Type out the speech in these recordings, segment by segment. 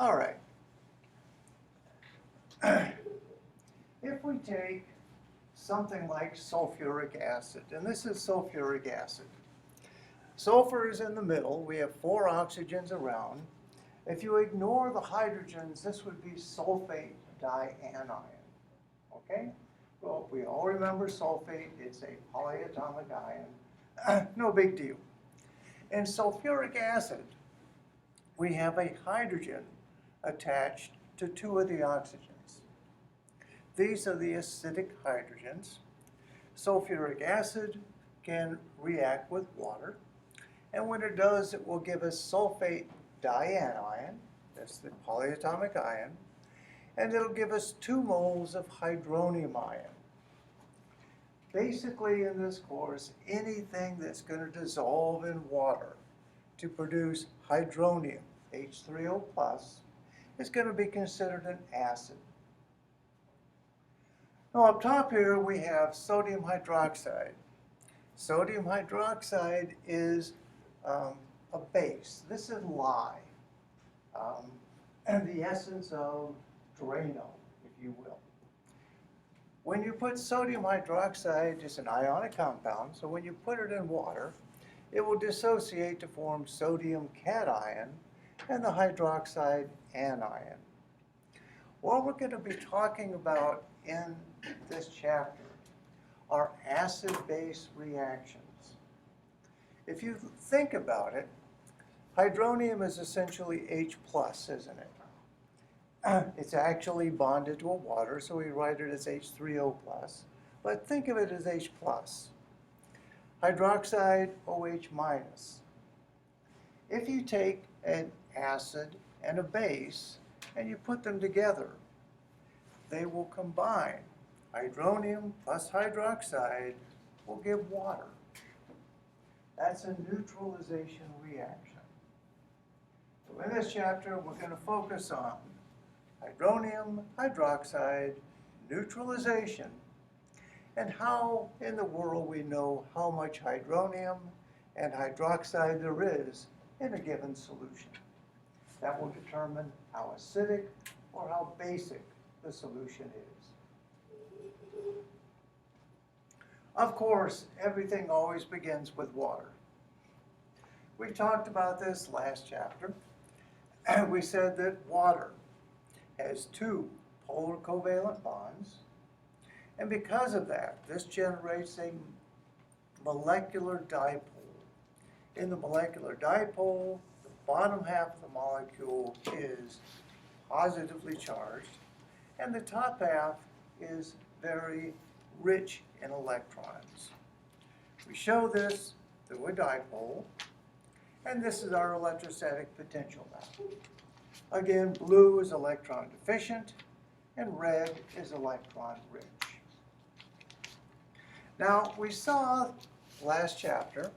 All right. If we take something like sulfuric acid, and this is sulfuric acid. Sulfur is in the middle. We have 4 oxygens around. If you ignore the hydrogens, this would be sulfate dianion. Okay? Well, we all remember sulfate. It's a polyatomic ion. No big deal. In sulfuric acid, we have a hydrogen attached to 2 of the oxygens. These are the acidic hydrogens. Sulfuric acid can react with water, and when it does, it will give us sulfate dianion, that's the polyatomic ion, and it'll give us 2 moles of hydronium ion. Basically, in this course, anything that's going to dissolve in water to produce hydronium, H3O+, is going to be considered an acid. Now, up top here, we have sodium hydroxide. Sodium hydroxide is a base. This is lye, and the essence of Drano, if you will. When you put sodium hydroxide, it's an ionic compound, so when you put it in water, it will dissociate to form sodium cation and the hydroxide anion. What we're going to be talking about in this chapter are acid-base reactions. If you think about it, hydronium is essentially H+, isn't it? It's actually bonded to a water, so we write it as H3O+, but think of it as H+. Hydroxide, OH-. If you take an acid and a base and you put them together, they will combine. Hydronium plus hydroxide will give water. That's a neutralization reaction. So in this chapter, we're going to focus on hydronium, hydroxide, neutralization, and how in the world we know how much hydronium and hydroxide there is in a given solution. That will determine how acidic or how basic the solution is. Of course, everything always begins with water. We talked about this last chapter, and we said that water has 2 polar covalent bonds, and because of that, this generates a molecular dipole. In the molecular dipole, the bottom half of the molecule is positively charged, and the top half is very rich in electrons. We show this through a dipole, and this is our electrostatic potential now. Again, blue is electron deficient, and red is electron rich. Now, we saw last chapter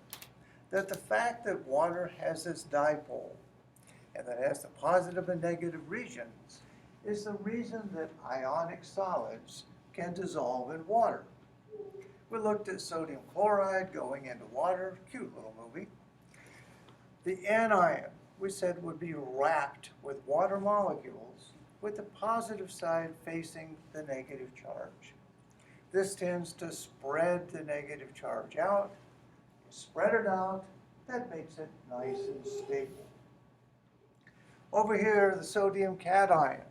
that the fact that water has this dipole, and that it has the positive and negative regions, is the reason that ionic solids can dissolve in water. We looked at sodium chloride going into water, cute little movie. The anion, we said, would be wrapped with water molecules with the positive side facing the negative charge. This tends to spread the negative charge out. You spread it out, that makes it nice and stable. Over here, the sodium cation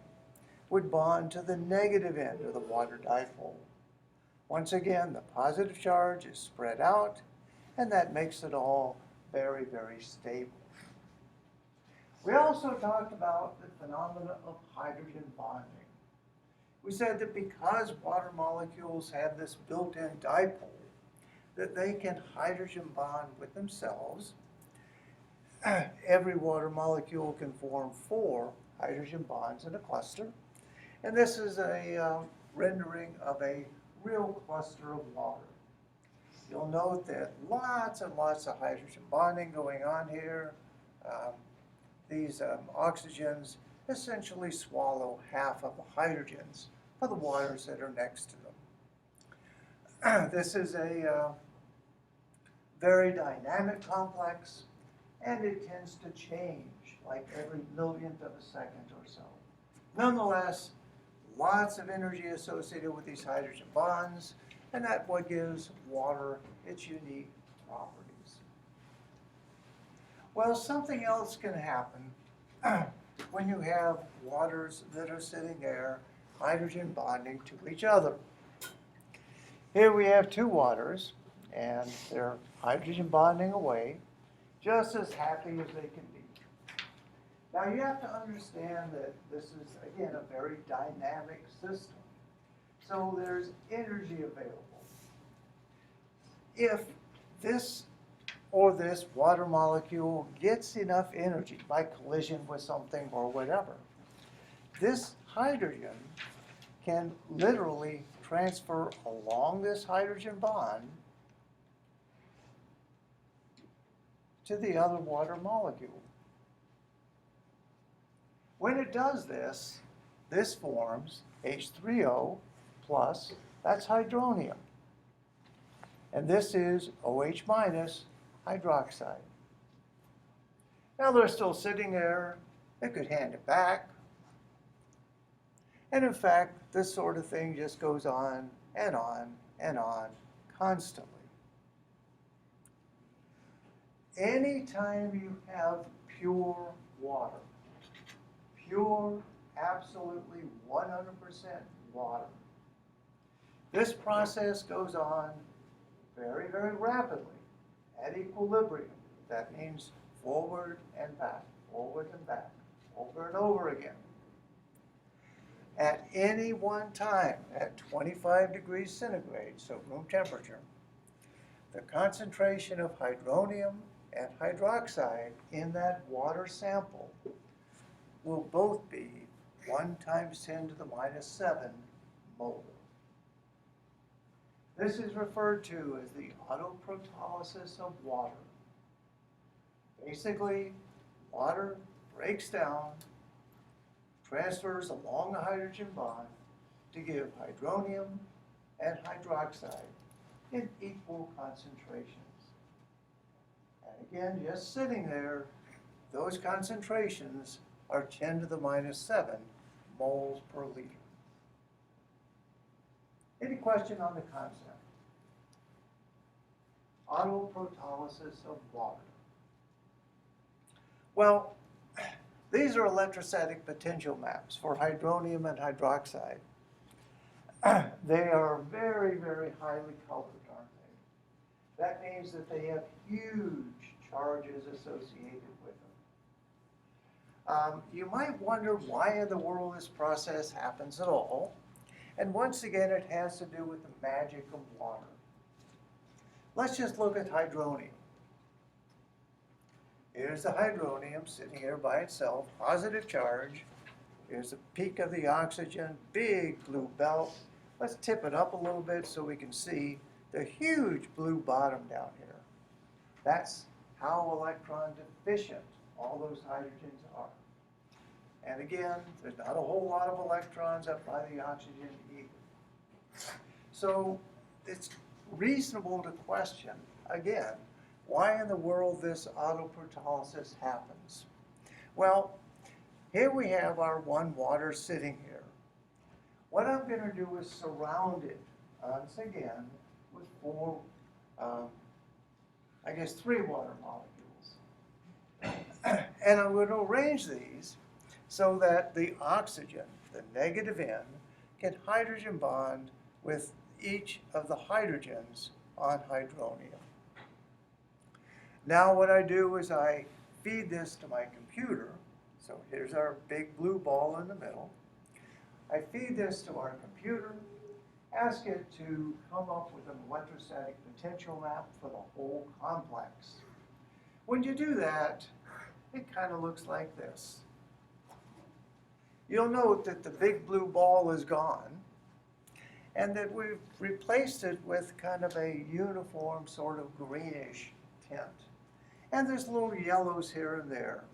would bond to the negative end of the water dipole. Once again, the positive charge is spread out, and that makes it all very, very stable. We also talked about the phenomena of hydrogen bonding. We said that because water molecules have this built-in dipole, that they can hydrogen bond with themselves. Every water molecule can form 4 hydrogen bonds in a cluster. And this is a rendering of a real cluster of water. You'll note that lots and lots of hydrogen bonding going on here. These oxygens essentially swallow half of the hydrogens of the waters that are next to them. This is a very dynamic complex, and it tends to change like every millionth of a second or so. Nonetheless, lots of energy associated with these hydrogen bonds, and that's what gives water its unique properties. Well, something else can happen when you have waters that are sitting there, hydrogen bonding to each other. Here we have two waters, and they're hydrogen bonding away, just as happy as they can be. Now you have to understand that this is, again, a very dynamic system. So there's energy available. If this or this water molecule gets enough energy by collision with something or whatever, this hydrogen can literally transfer along this hydrogen bond to the other water molecule. When it does this, this forms H3O plus, that's hydronium. And this is OH minus hydroxide. Now they're still sitting there. They could hand it back. And in fact, this sort of thing just goes on and on and on constantly. Anytime you have pure water, pure, absolutely 100% water, this process goes on very, very rapidly at equilibrium. That means forward and back, over and over again. At any one time, at 25 degrees centigrade, so room temperature, the concentration of hydronium and hydroxide in that water sample will both be 1 times 10 to the minus 7 molar. This is referred to as the autoprotolysis of water. Basically, water breaks down, transfers along the hydrogen bond to give hydronium and hydroxide in equal concentrations. And again, just sitting there, those concentrations are 10 to the minus 7 moles per liter. Any question on the concept? Autoprotolysis of water. Well, these are electrostatic potential maps for hydronium and hydroxide. They are very, very highly colored, aren't they? That means that they have huge charges associated with them. You might wonder why in the world this process happens at all. And once again, it has to do with the magic of water. Let's just look at hydronium. Here's the hydronium sitting here by itself, positive charge. Here's the peak of the oxygen, big blue belt. Let's tip it up a little bit so we can see the huge blue bottom down here. That's how electron deficient all those hydrogens are. And again, there's not a whole lot of electrons up by the oxygen either. So it's reasonable to question, again, why in the world this autoprotolysis happens. Well, here we have our one water sitting here. What I'm going to do is surround it, once again, with three water molecules. And I'm going to arrange these so that the oxygen, the negative end, can hydrogen bond with each of the hydrogens on hydronium. Now what I do is I feed this to my computer. So here's our big blue ball in the middle. I feed this to our computer, ask it to come up with an electrostatic potential map for the whole complex. When you do that, it kind of looks like this. You'll note that the big blue ball is gone, and that we've replaced it with kind of a uniform sort of greenish tint. And there's little yellows here and there.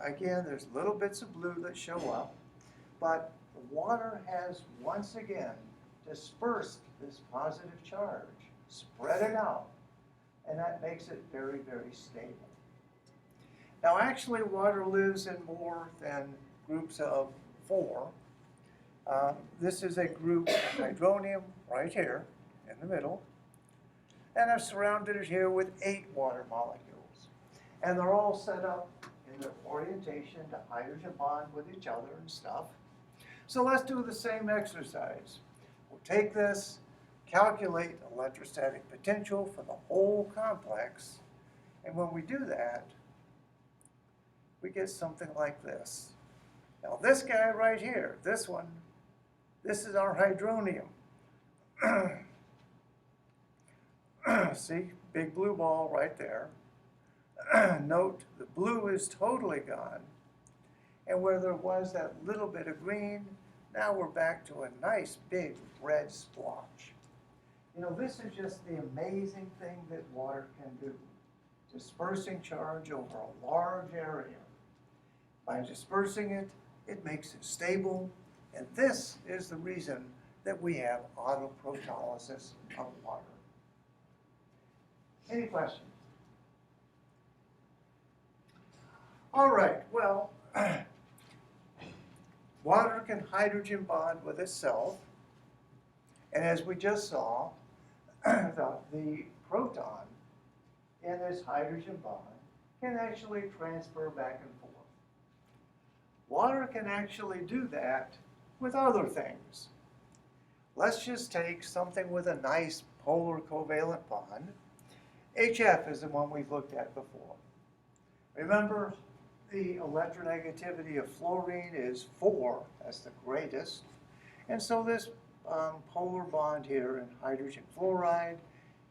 Again, there's little bits of blue that show up, but the water has once again dispersed this positive charge, spread it out, and that makes it very, very stable. Now actually water lives in more than groups of 4. This is a group of hydronium right here in the middle. And I've surrounded it here with 8 water molecules. And they're all set up in their orientation to hydrogen bond with each other and stuff. So let's do the same exercise. We'll take this, calculate electrostatic potential for the whole complex, and when we do that, we get something like this. Now this guy right here, this one, this is our hydronium. See, big blue ball right there. Note the blue is totally gone, and where there was that little bit of green, now we're back to a nice big red splotch. You know, this is just the amazing thing that water can do. Dispersing charge over a large area. By dispersing it, it makes it stable, and this is the reason that we have autoprotolysis of water. Any questions? All right, well, water can hydrogen bond with itself, and as we just saw, the proton in this hydrogen bond can actually transfer back and forth. Water can actually do that with other things. Let's just take something with a nice polar covalent bond. HF is the one we've looked at before. Remember, the electronegativity of fluorine is 4, that's the greatest. And so this polar bond here in hydrogen fluoride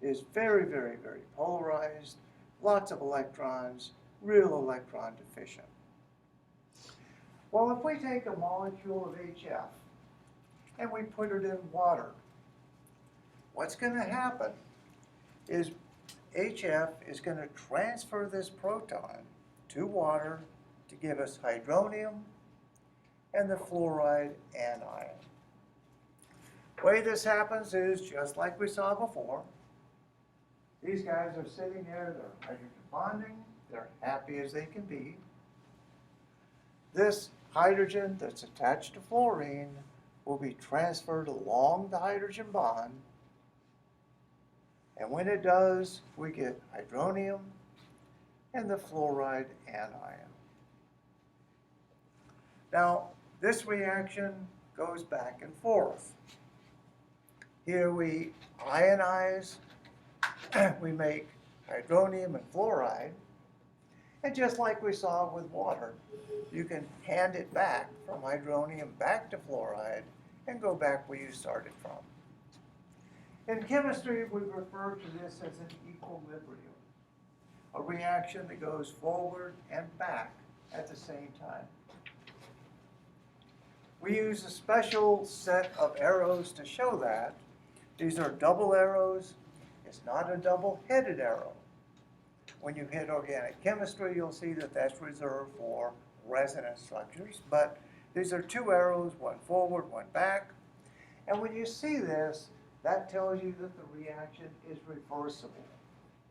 is very, very, very polarized, lots of electrons, real electron deficient. Well, if we take a molecule of HF and we put it in water, what's going to happen is HF is going to transfer this proton to water to give us hydronium and the fluoride anion. The way this happens is just like we saw before. These guys are sitting there, they're hydrogen bonding, they're happy as they can be. This hydrogen that's attached to fluorine will be transferred along the hydrogen bond, and when it does, we get hydronium and the fluoride anion. Now, this reaction goes back and forth. Here we ionize, we make hydronium and fluoride, and just like we saw with water, you can hand it back from hydronium back to fluoride and go back where you started from. In chemistry, we refer to this as an equilibrium, a reaction that goes forward and back at the same time. We use a special set of arrows to show that. These are double arrows. It's not a double-headed arrow. When you hit organic chemistry, you'll see that that's reserved for resonance structures. But these are 2 arrows, one forward, one back. And when you see this, that tells you that the reaction is reversible.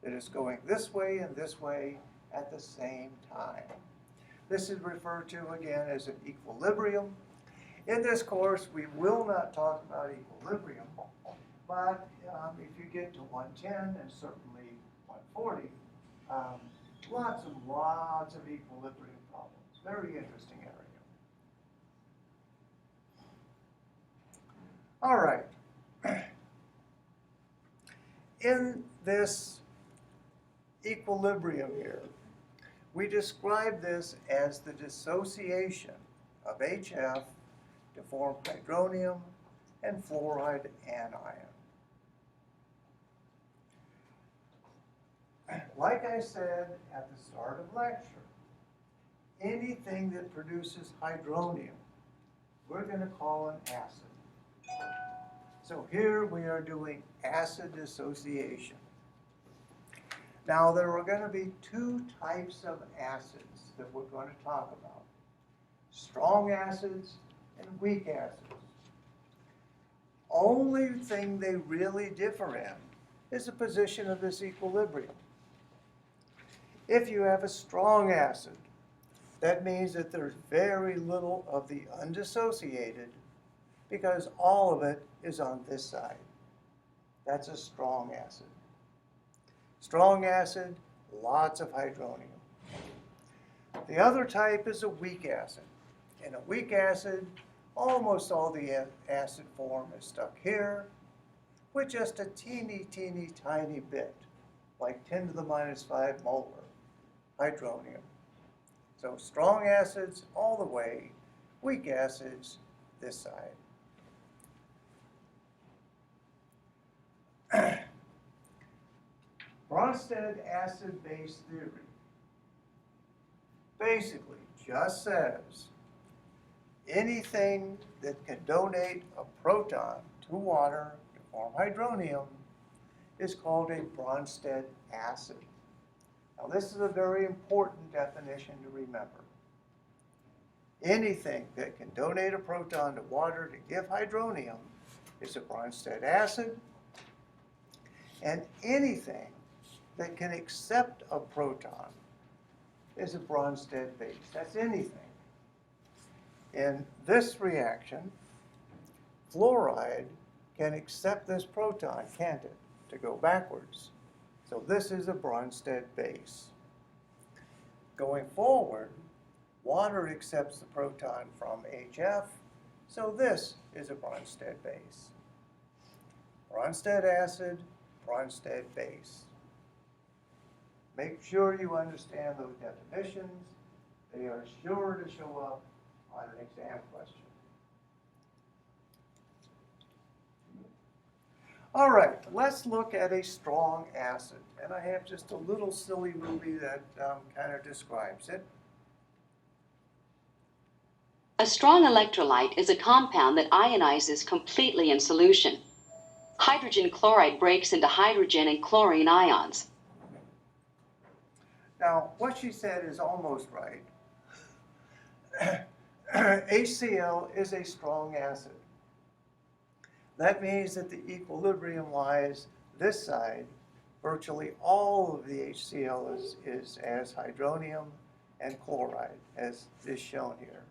That it's going this way and this way at the same time. This is referred to, again, as an equilibrium. In this course, we will not talk about equilibrium, but if you get to 110 and certainly 140, lots of equilibrium problems. Very interesting area. All right. In this equilibrium here, we describe this as the dissociation of HF to form hydronium and fluoride anion. Like I said at the start of lecture, anything that produces hydronium, we're going to call an acid. So here we are doing acid dissociation. Now there are going to be 2 types of acids that we're going to talk about. Strong acids and weak acids. Only thing they really differ in is the position of this equilibrium. If you have a strong acid, that means that there's very little of the undissociated because all of it is on this side. That's a strong acid. Strong acid, lots of hydronium. The other type is a weak acid. In a weak acid, almost all the acid form is stuck here with just a teeny, teeny, tiny bit, like 10 to the minus 5 molar hydronium. So strong acids all the way, weak acids this side. Bronsted acid-base theory basically just says anything that can donate a proton to water to form hydronium is called a Bronsted acid. Now this is a very important definition to remember. Anything that can donate a proton to water to give hydronium is a Bronsted acid, and anything that can accept a proton is a Bronsted base. That's anything. In this reaction, fluoride can accept this proton, can't it, to go backwards. So this is a Bronsted base. Going forward, water accepts the proton from HF, so this is a Bronsted base. Bronsted acid, Bronsted base. Make sure you understand those definitions. They are sure to show up on an exam question. All right, let's look at a strong acid. And I have just a little silly movie that kind of describes it. A strong electrolyte is a compound that ionizes completely in solution. Hydrogen chloride breaks into hydrogen and chlorine ions. Now, what she said is almost right. HCl is a strong acid. That means that the equilibrium lies this side. Virtually all of the HCl is as hydronium and chloride, as is shown here.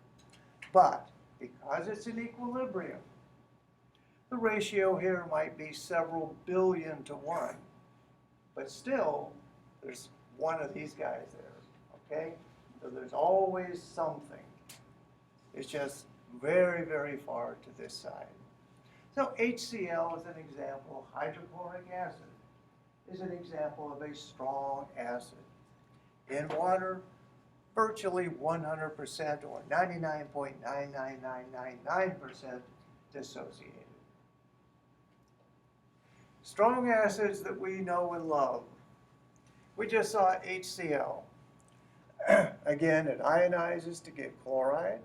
But because it's in equilibrium, the ratio here might be several billion to 1. But still, there's one of these guys there, okay? So there's always something. It's just very, very far to this side. So HCl is an example. Hydrochloric acid is an example of a strong acid. In water, virtually 100% or 99.99999% dissociated. Strong acids that we know and love. We just saw HCl. Again, it ionizes to get chloride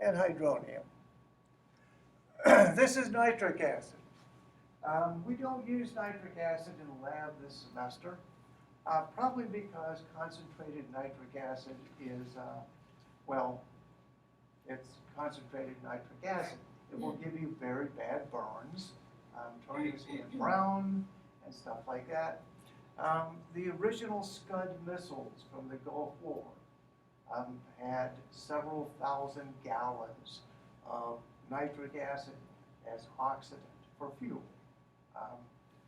and hydronium. This is nitric acid. We don't use nitric acid in the lab this semester, probably because concentrated nitric acid is, well, it's concentrated nitric acid. It will give you very bad burns, turn your skin brown, and stuff like that. The original Scud missiles from the Gulf War had several thousand gallons of nitric acid as oxidant for fuel.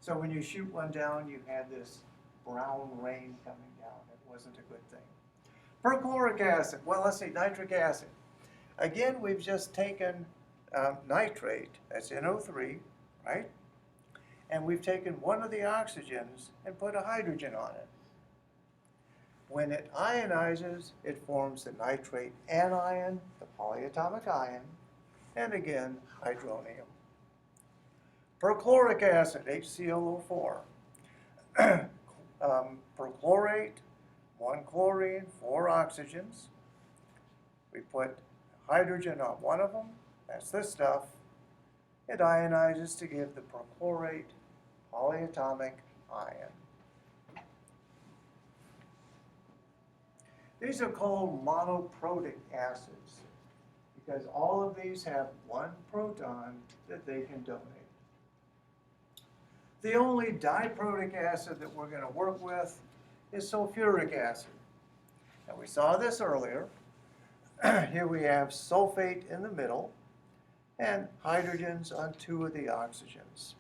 So when you shoot one down, you had this brown rain coming down. It wasn't a good thing. Perchloric acid, well, let's see, nitric acid. Again, we've just taken nitrate, that's NO3, right? And we've taken one of the oxygens and put a hydrogen on it. When it ionizes, it forms the nitrate anion, the polyatomic ion, and again, hydronium. Perchloric acid, HClO4. Perchlorate, 1 chlorine, 4 oxygens. We put hydrogen on one of them, that's this stuff. It ionizes to give the perchlorate polyatomic ion. These are called monoprotic acids because all of these have 1 proton that they can donate. The only diprotic acid that we're going to work with is sulfuric acid. And we saw this earlier. Here we have sulfate in the middle and hydrogens on 2 of the oxygens.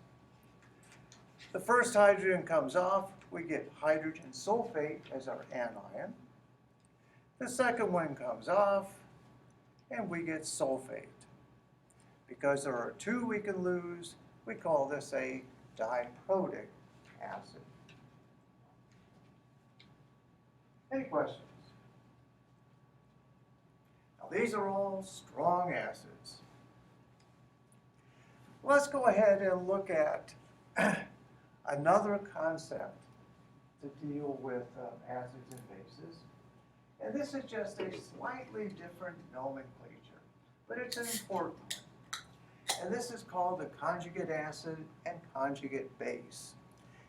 The first hydrogen comes off, we get hydrogen sulfate as our anion. The second one comes off, and we get sulfate. Because there are 2 we can lose, we call this a diprotic acid. Any questions? Now these are all strong acids. Let's go ahead and look at another concept to deal with acids and bases. And this is just a slightly different nomenclature, but it's an important one. And this is called the conjugate acid and conjugate base.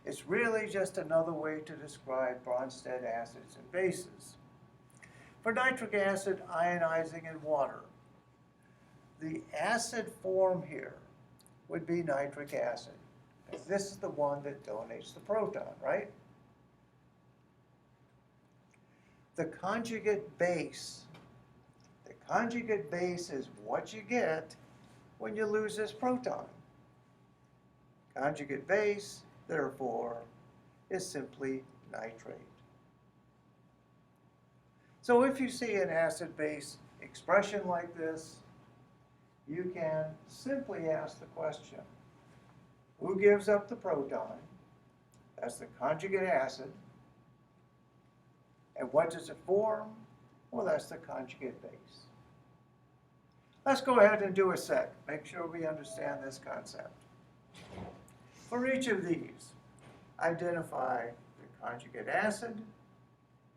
It's really just another way to describe Bronsted acids and bases. For nitric acid ionizing in water, the acid form here would be nitric acid. This is the one that donates the proton, right? The conjugate base is what you get when you lose this proton. Conjugate base, therefore, is simply nitrate. So if you see an acid-base expression like this, you can simply ask the question, who gives up the proton? That's the conjugate acid. And what does it form? Well, that's the conjugate base. Let's go ahead and do a set. Make sure we understand this concept. For each of these, identify the conjugate acid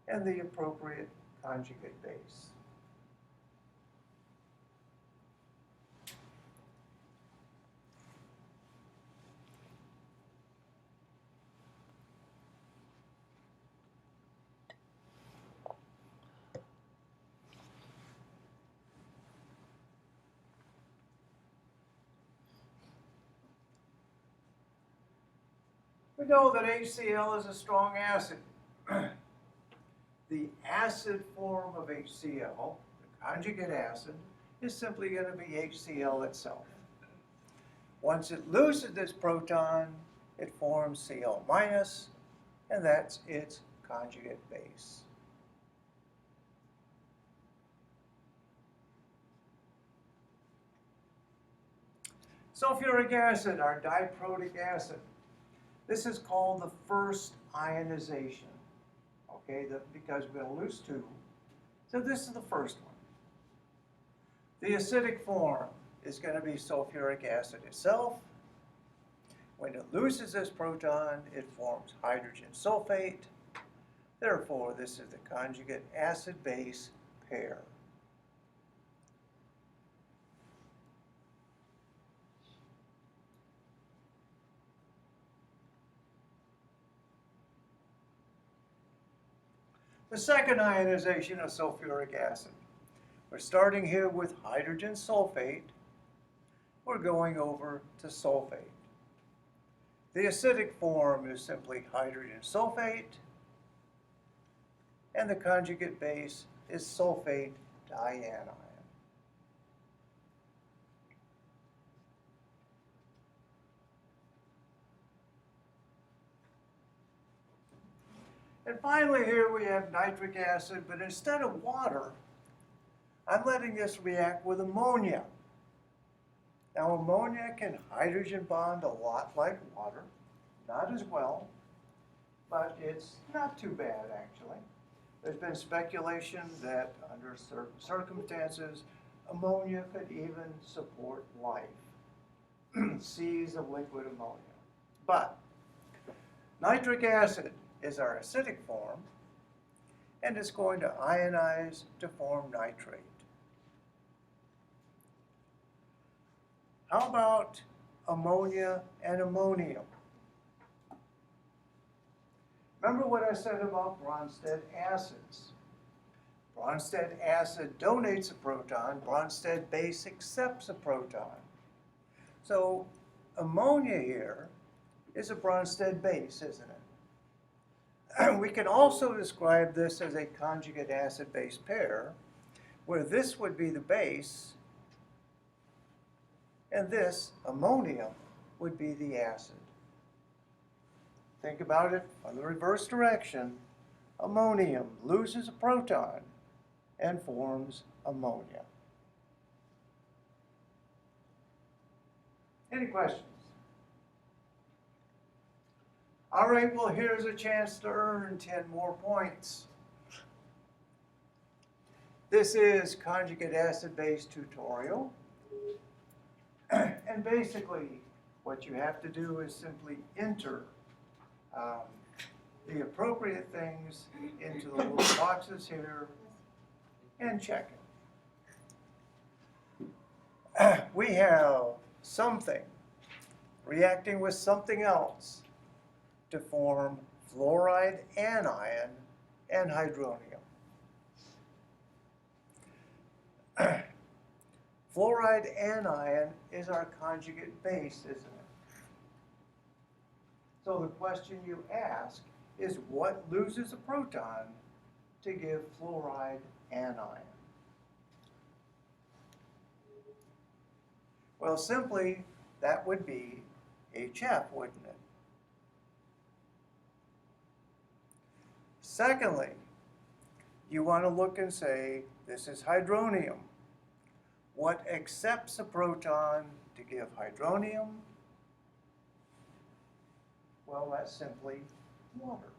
and the appropriate conjugate base. We know that HCl is a strong acid. The acid form of HCl, the conjugate acid, is simply going to be HCl itself. Once it loses this proton, it forms Cl-, and that's its conjugate base. Sulfuric acid, our diprotic acid. This is called the first ionization, okay, because we're going to lose 2. So this is the first one. The acidic form is going to be sulfuric acid itself. When it loses this proton, it forms hydrogen sulfate. Therefore, this is the conjugate acid-base pair. The second ionization of sulfuric acid. We're starting here with hydrogen sulfate. We're going over to sulfate. The acidic form is simply hydrogen sulfate, and the conjugate base is sulfate dianion. And finally here we have nitric acid, but instead of water, I'm letting this react with ammonia. Now ammonia can hydrogen bond a lot like water, not as well, but it's not too bad actually. There's been speculation that under certain circumstances, ammonia could even support life. Seas of liquid ammonia. But nitric acid is our acidic form, and it's going to ionize to form nitrate. How about ammonia and ammonium? Remember what I said about Bronsted acids. Bronsted acid donates a proton, Bronsted base accepts a proton. So ammonia here is a Bronsted base, isn't it? We can also describe this as a conjugate acid-base pair, where this would be the base, and this, ammonium, would be the acid. Think about it from the reverse direction. Ammonium loses a proton and forms ammonia. Any questions? All right, well, here's a chance to earn 10 more points. This is conjugate acid-base tutorial. And basically, what you have to do is simply enter the appropriate things into the little boxes here and check it. We have something reacting with something else to form fluoride anion and hydronium. Fluoride anion is our conjugate base, isn't it? So the question you ask is, what loses a proton to give fluoride anion? Well, simply, that would be HF, wouldn't it? Secondly, you want to look and say, this is hydronium. What accepts a proton to give hydronium? Well, that's simply water.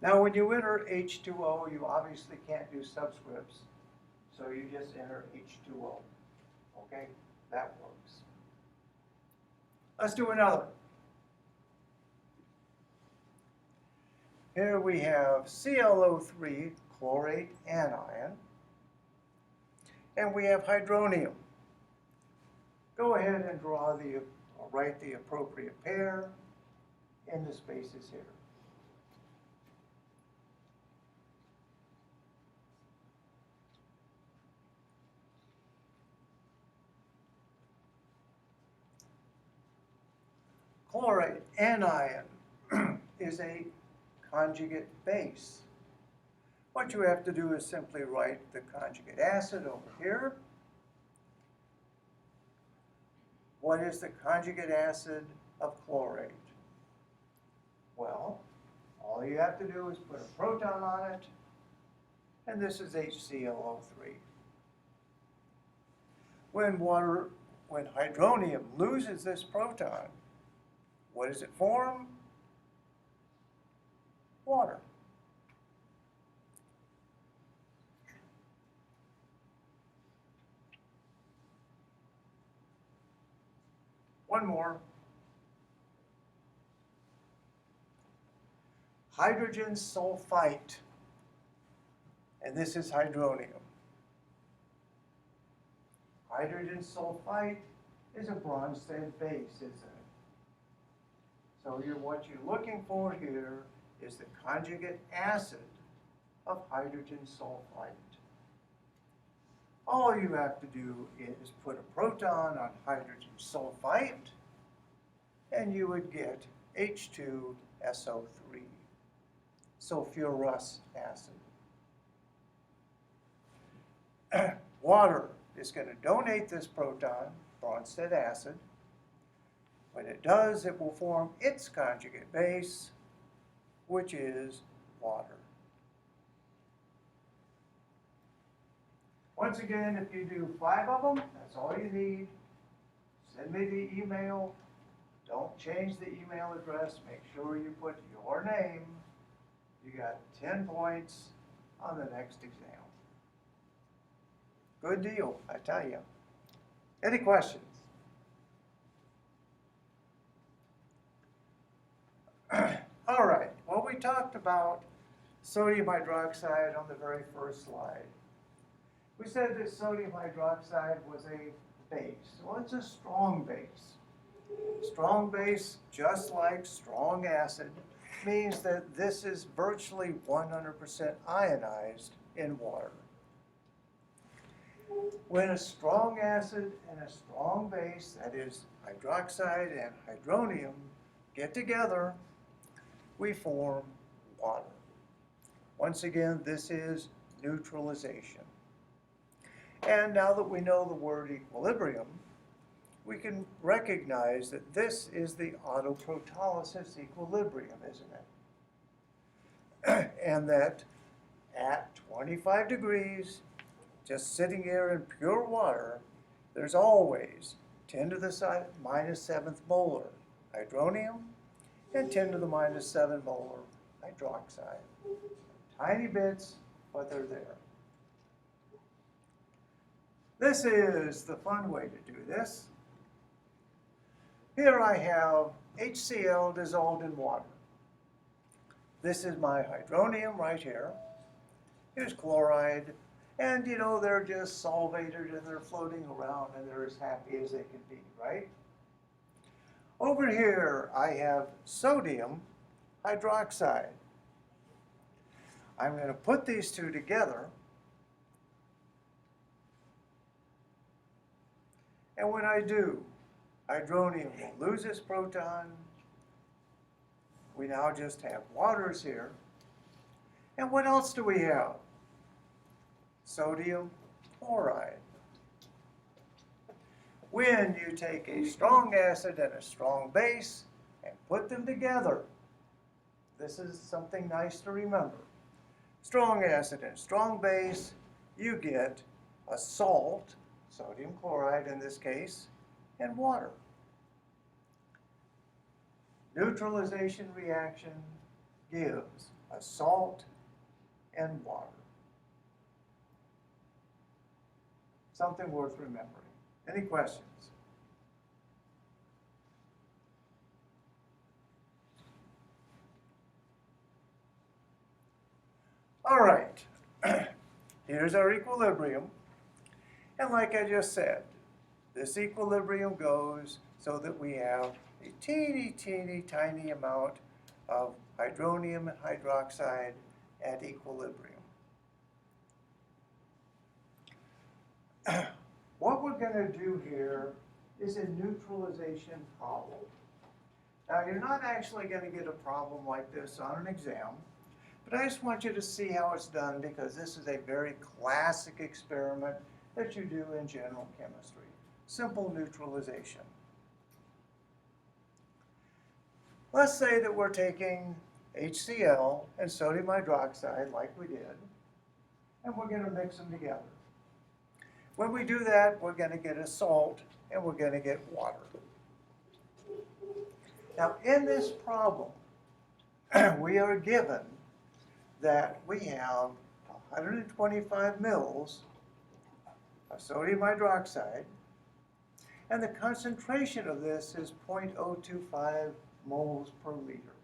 Now, when you enter H2O, you obviously can't do subscripts, so you just enter H2O. Okay? That works. Let's do another. Here we have ClO3 chlorate anion, and we have hydronium. Go ahead and write the appropriate pair in the spaces here. Chlorate anion is a conjugate base. What you have to do is simply write the conjugate acid over here. What is the conjugate acid of chlorate? Well, all you have to do is put a proton on it, and this is HClO3. When hydronium loses this proton, what does it form? Water. One more. Hydrogen sulfite, and this is hydronium. Hydrogen sulfite is a Bronsted base, isn't it? So what you're looking for here is the conjugate acid of hydrogen sulfite. All you have to do is put a proton on hydrogen sulfite, and you would get H2SO3, sulfurous acid. Water is going to donate this proton, Bronsted acid. When it does, it will form its conjugate base, which is water. Once again, if you do 5 of them, that's all you need. Send me the email. Don't change the email address. Make sure you put your name. You got 10 points on the next exam. Good deal, I tell you. Any questions? All right, well, we talked about sodium hydroxide on the very first slide. We said that sodium hydroxide was a base. Well, it's a strong base. Strong base, just like strong acid, means that this is virtually 100% ionized in water. When a strong acid and a strong base, that is hydroxide and hydronium, get together, we form water. Once again, this is neutralization. And now that we know the word equilibrium, we can recognize that this is the autoprotolysis equilibrium, isn't it? And that at 25 degrees, just sitting here in pure water, there's always 10 to the minus 7th molar hydronium and 10 to the minus 7 molar hydroxide. Tiny bits, but they're there. This is the fun way to do this. Here I have HCl dissolved in water. This is my hydronium right here. Here's chloride. And you know, they're just solvated and they're floating around and they're as happy as they can be, right? Over here, I have sodium hydroxide. I'm going to put these two together. And when I do, hydronium will lose its proton. We now just have waters here. And what else do we have? Sodium chloride. When you take a strong acid and a strong base and put them together, this is something nice to remember. Strong acid and strong base, you get a salt, sodium chloride in this case, and water. Neutralization reaction gives a salt and water. Something worth remembering. Any questions? All right, here's our equilibrium. And like I just said, this equilibrium goes so that we have a teeny, teeny, tiny amount of hydronium and hydroxide at equilibrium. What we're going to do here is a neutralization problem. Now, you're not actually going to get a problem like this on an exam, but I just want you to see how it's done because this is a very classic experiment that you do in general chemistry. Simple neutralization. Let's say that we're taking HCl and sodium hydroxide like we did, and we're going to mix them together. When we do that, we're going to get a salt and we're going to get water. Now, in this problem, we are given that we have 125 mils of sodium hydroxide, and the concentration of this is 0.025 moles per liter.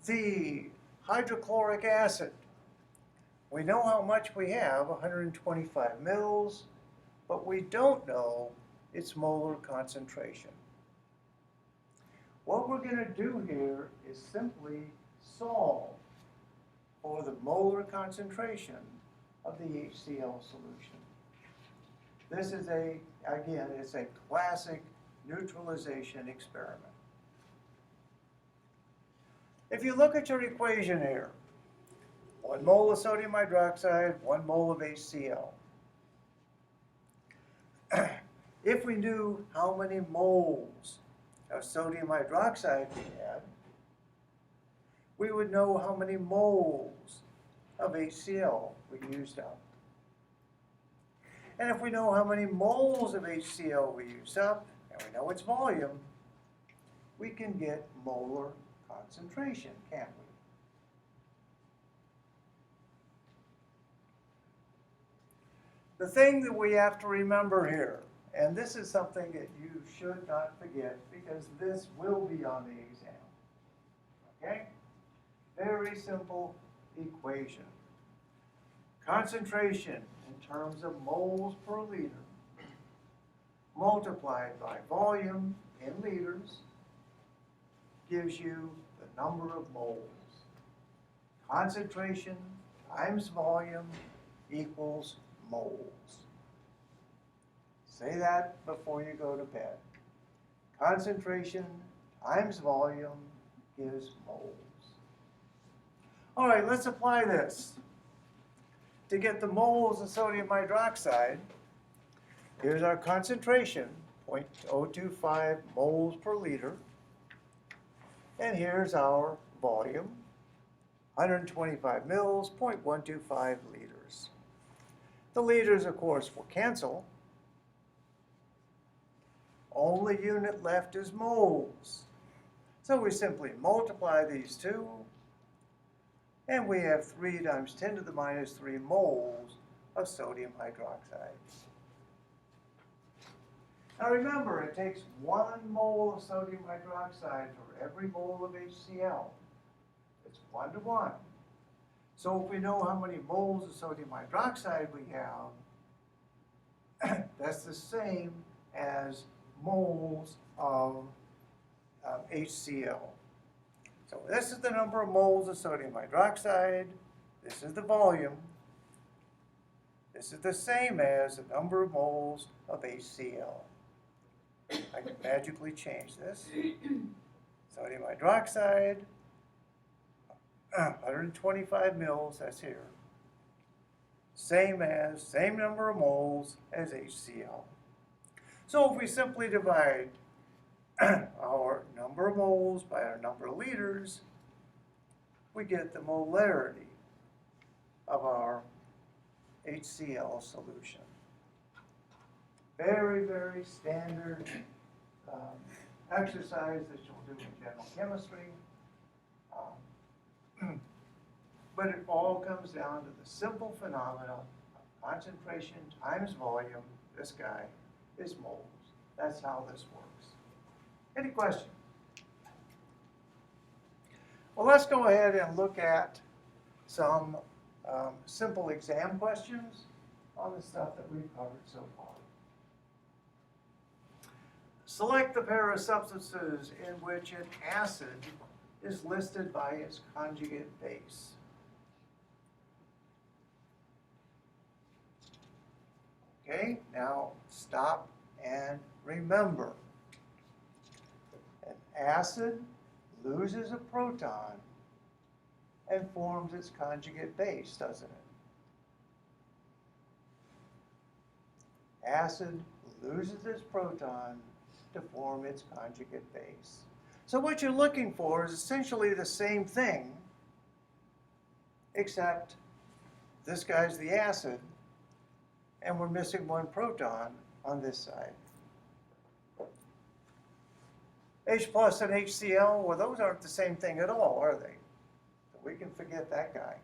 The hydrochloric acid, we know how much we have, 125 mils, but we don't know its molar concentration. What we're going to do here is simply solve for the molar concentration of the HCl solution. This is again, it's a classic neutralization experiment. If you look at your equation here, 1 mole of sodium hydroxide, 1 mole of HCl. If we knew how many moles of sodium hydroxide we had, we would know how many moles of HCl we used up. And if we know how many moles of HCl we used up, and we know its volume, we can get molar concentration, can't we? The thing that we have to remember here, and this is something that you should not forget because this will be on the exam, okay? Very simple equation. Concentration in terms of moles per liter multiplied by volume in liters gives you the number of moles. Concentration times volume equals moles. Say that before you go to bed. Concentration times volume gives moles. All right, let's apply this. To get the moles of sodium hydroxide, here's our concentration, 0.025 moles per liter. And here's our volume, 125 mils, 0.125 liters. The liters, of course, will cancel. Only unit left is moles. So we simply multiply these two, and we have 3 times 10 to the minus 3 moles of sodium hydroxide. Now remember, it takes 1 mole of sodium hydroxide for every mole of HCl. It's 1 to 1. So if we know how many moles of sodium hydroxide we have, that's the same as moles of HCl. So this is the number of moles of sodium hydroxide. This is the volume. This is the same as the number of moles of HCl. I can magically change this. Sodium hydroxide, 125 mils, that's here. Same number of moles as HCl. So if we simply divide our number of moles by our number of liters, we get the molarity of our HCl solution. Very, very standard exercise that you'll do in general chemistry. But it all comes down to the simple phenomena of concentration times volume. This guy is moles. That's how this works. Any question? Well, let's go ahead and look at some simple exam questions on the stuff that we've covered so far. Select the pair of substances in which an acid is listed by its conjugate base. Okay, now stop and remember. An acid loses a proton and forms its conjugate base, doesn't it? Acid loses its proton to form its conjugate base. So what you're looking for is essentially the same thing, except this guy's the acid, and we're missing 1 proton on this side. H plus and HCl, well, those aren't the same thing at all, are they? So we can forget that guy.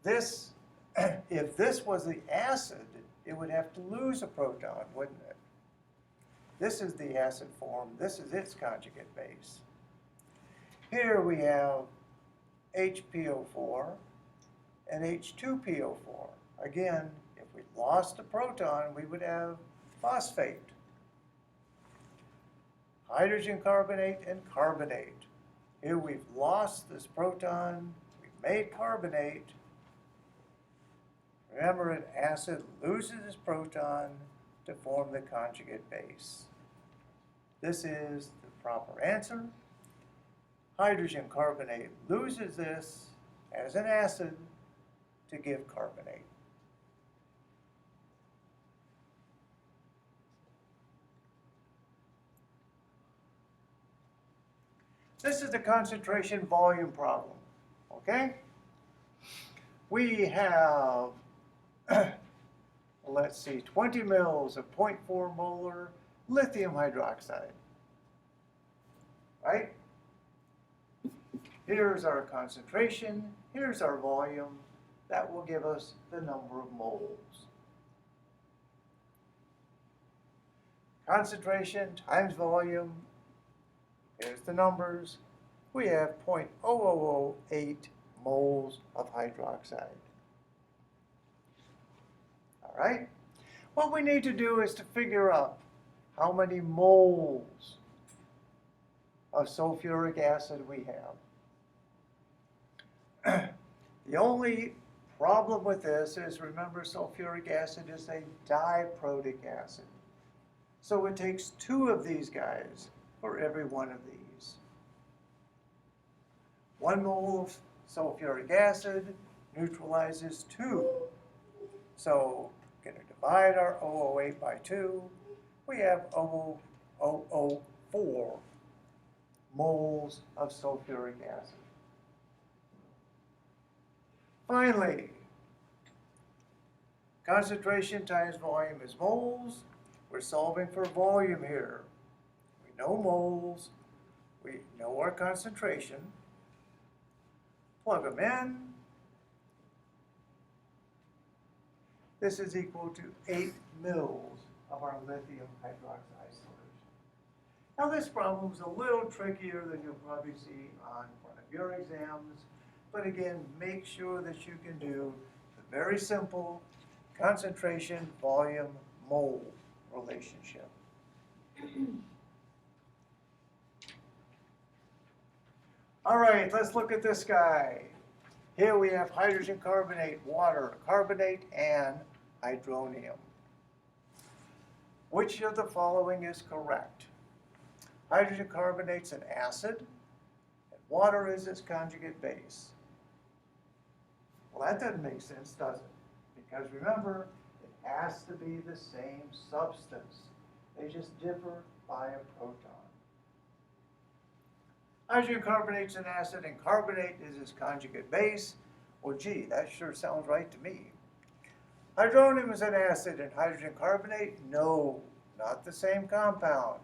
This, if this was the acid, it would have to lose a proton, wouldn't it? This is the acid form. This is its conjugate base. Here we have HPO4 and H2PO4. Again, if we lost a proton, we would have phosphate. Hydrogen carbonate and carbonate. Here we've lost this proton. We've made carbonate. Remember, an acid loses its proton to form the conjugate base. This is the proper answer. Hydrogen carbonate loses this as an acid to give carbonate. This is the concentration volume problem, okay? We have, let's see, 20 mils of 0.4 molar lithium hydroxide, right? Here's our concentration, here's our volume. That will give us the number of moles. Concentration times volume, here's the numbers. We have 0.0008 moles of hydroxide. All right? What we need to do is to figure out how many moles of sulfuric acid we have. The only problem with this is, remember, sulfuric acid is a diprotic acid. So it takes 2 of these guys for every one of these. 1 mole of sulfuric acid neutralizes 2. So we're going to divide our 008 by 2. We have 004 moles of sulfuric acid. Finally, concentration times volume is moles. We're solving for volume here. We know moles. We know our concentration. Plug them in. This is equal to 8 mils of our lithium hydroxide solution. Now this problem is a little trickier than you'll probably see on one of your exams, but again, make sure that you can do the very simple concentration, volume, mole relationship. All right, let's look at this guy. Here we have hydrogen carbonate, water, carbonate, and hydronium. Which of the following is correct? Hydrogen carbonate's an acid, and water is its conjugate base. Well, that doesn't make sense, does it? Because remember, it has to be the same substance. They just differ by a proton. Hydrogen carbonate's an acid, and carbonate is its conjugate base. Well, gee, that sure sounds right to me. Hydronium is an acid, and hydrogen carbonate? No, not the same compound.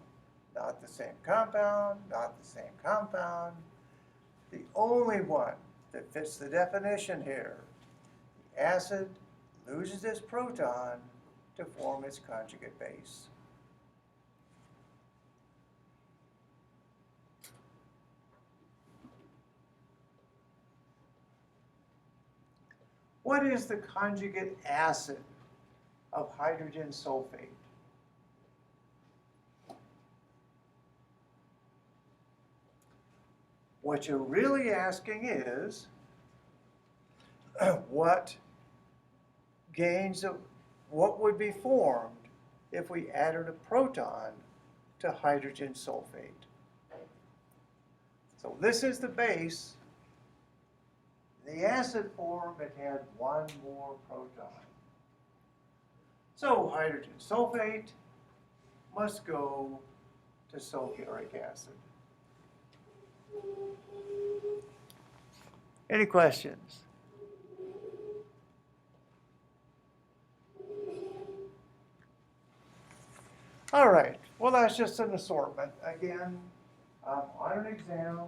Not the same compound, not the same compound. The only one that fits the definition here, the acid loses its proton to form its conjugate base. What is the conjugate acid of hydrogen sulfate? What you're really asking is what would be formed if we added a proton to hydrogen sulfate. So this is the base. In the acid form, it had 1 more proton. So hydrogen sulfate must go to sulfuric acid. Any questions? All right, well, that's just an assortment. Again, on an exam,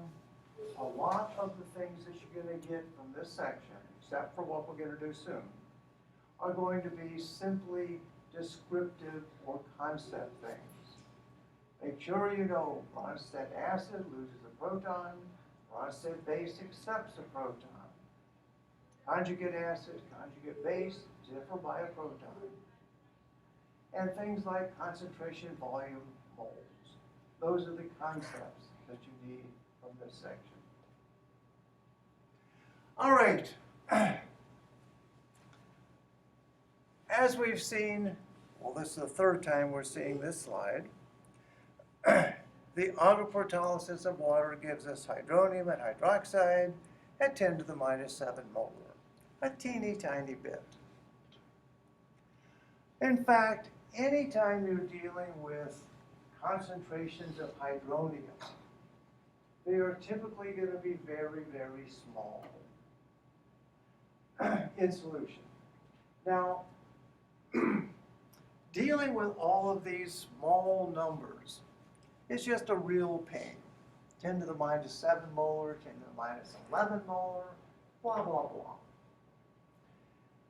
a lot of the things that you're going to get from this section, except for what we're going to do soon, are going to be simply descriptive or concept things. Make sure you know Bronsted acid loses a proton, Bronsted base accepts a proton. Conjugate acid, conjugate base differ by a proton. And things like concentration, volume, moles. Those are the concepts that you need from this section. All right. As we've seen, well, this is the 3rd time we're seeing this slide. The autoprotolysis of water gives us hydronium and hydroxide at 10 to the minus 7 molar, a teeny tiny bit. In fact, anytime you're dealing with concentrations of hydronium, they are typically going to be very, very small in solution. Now, dealing with all of these small numbers is just a real pain. 10 to the minus 7 molar, 10 to the minus 11 molar, blah, blah, blah.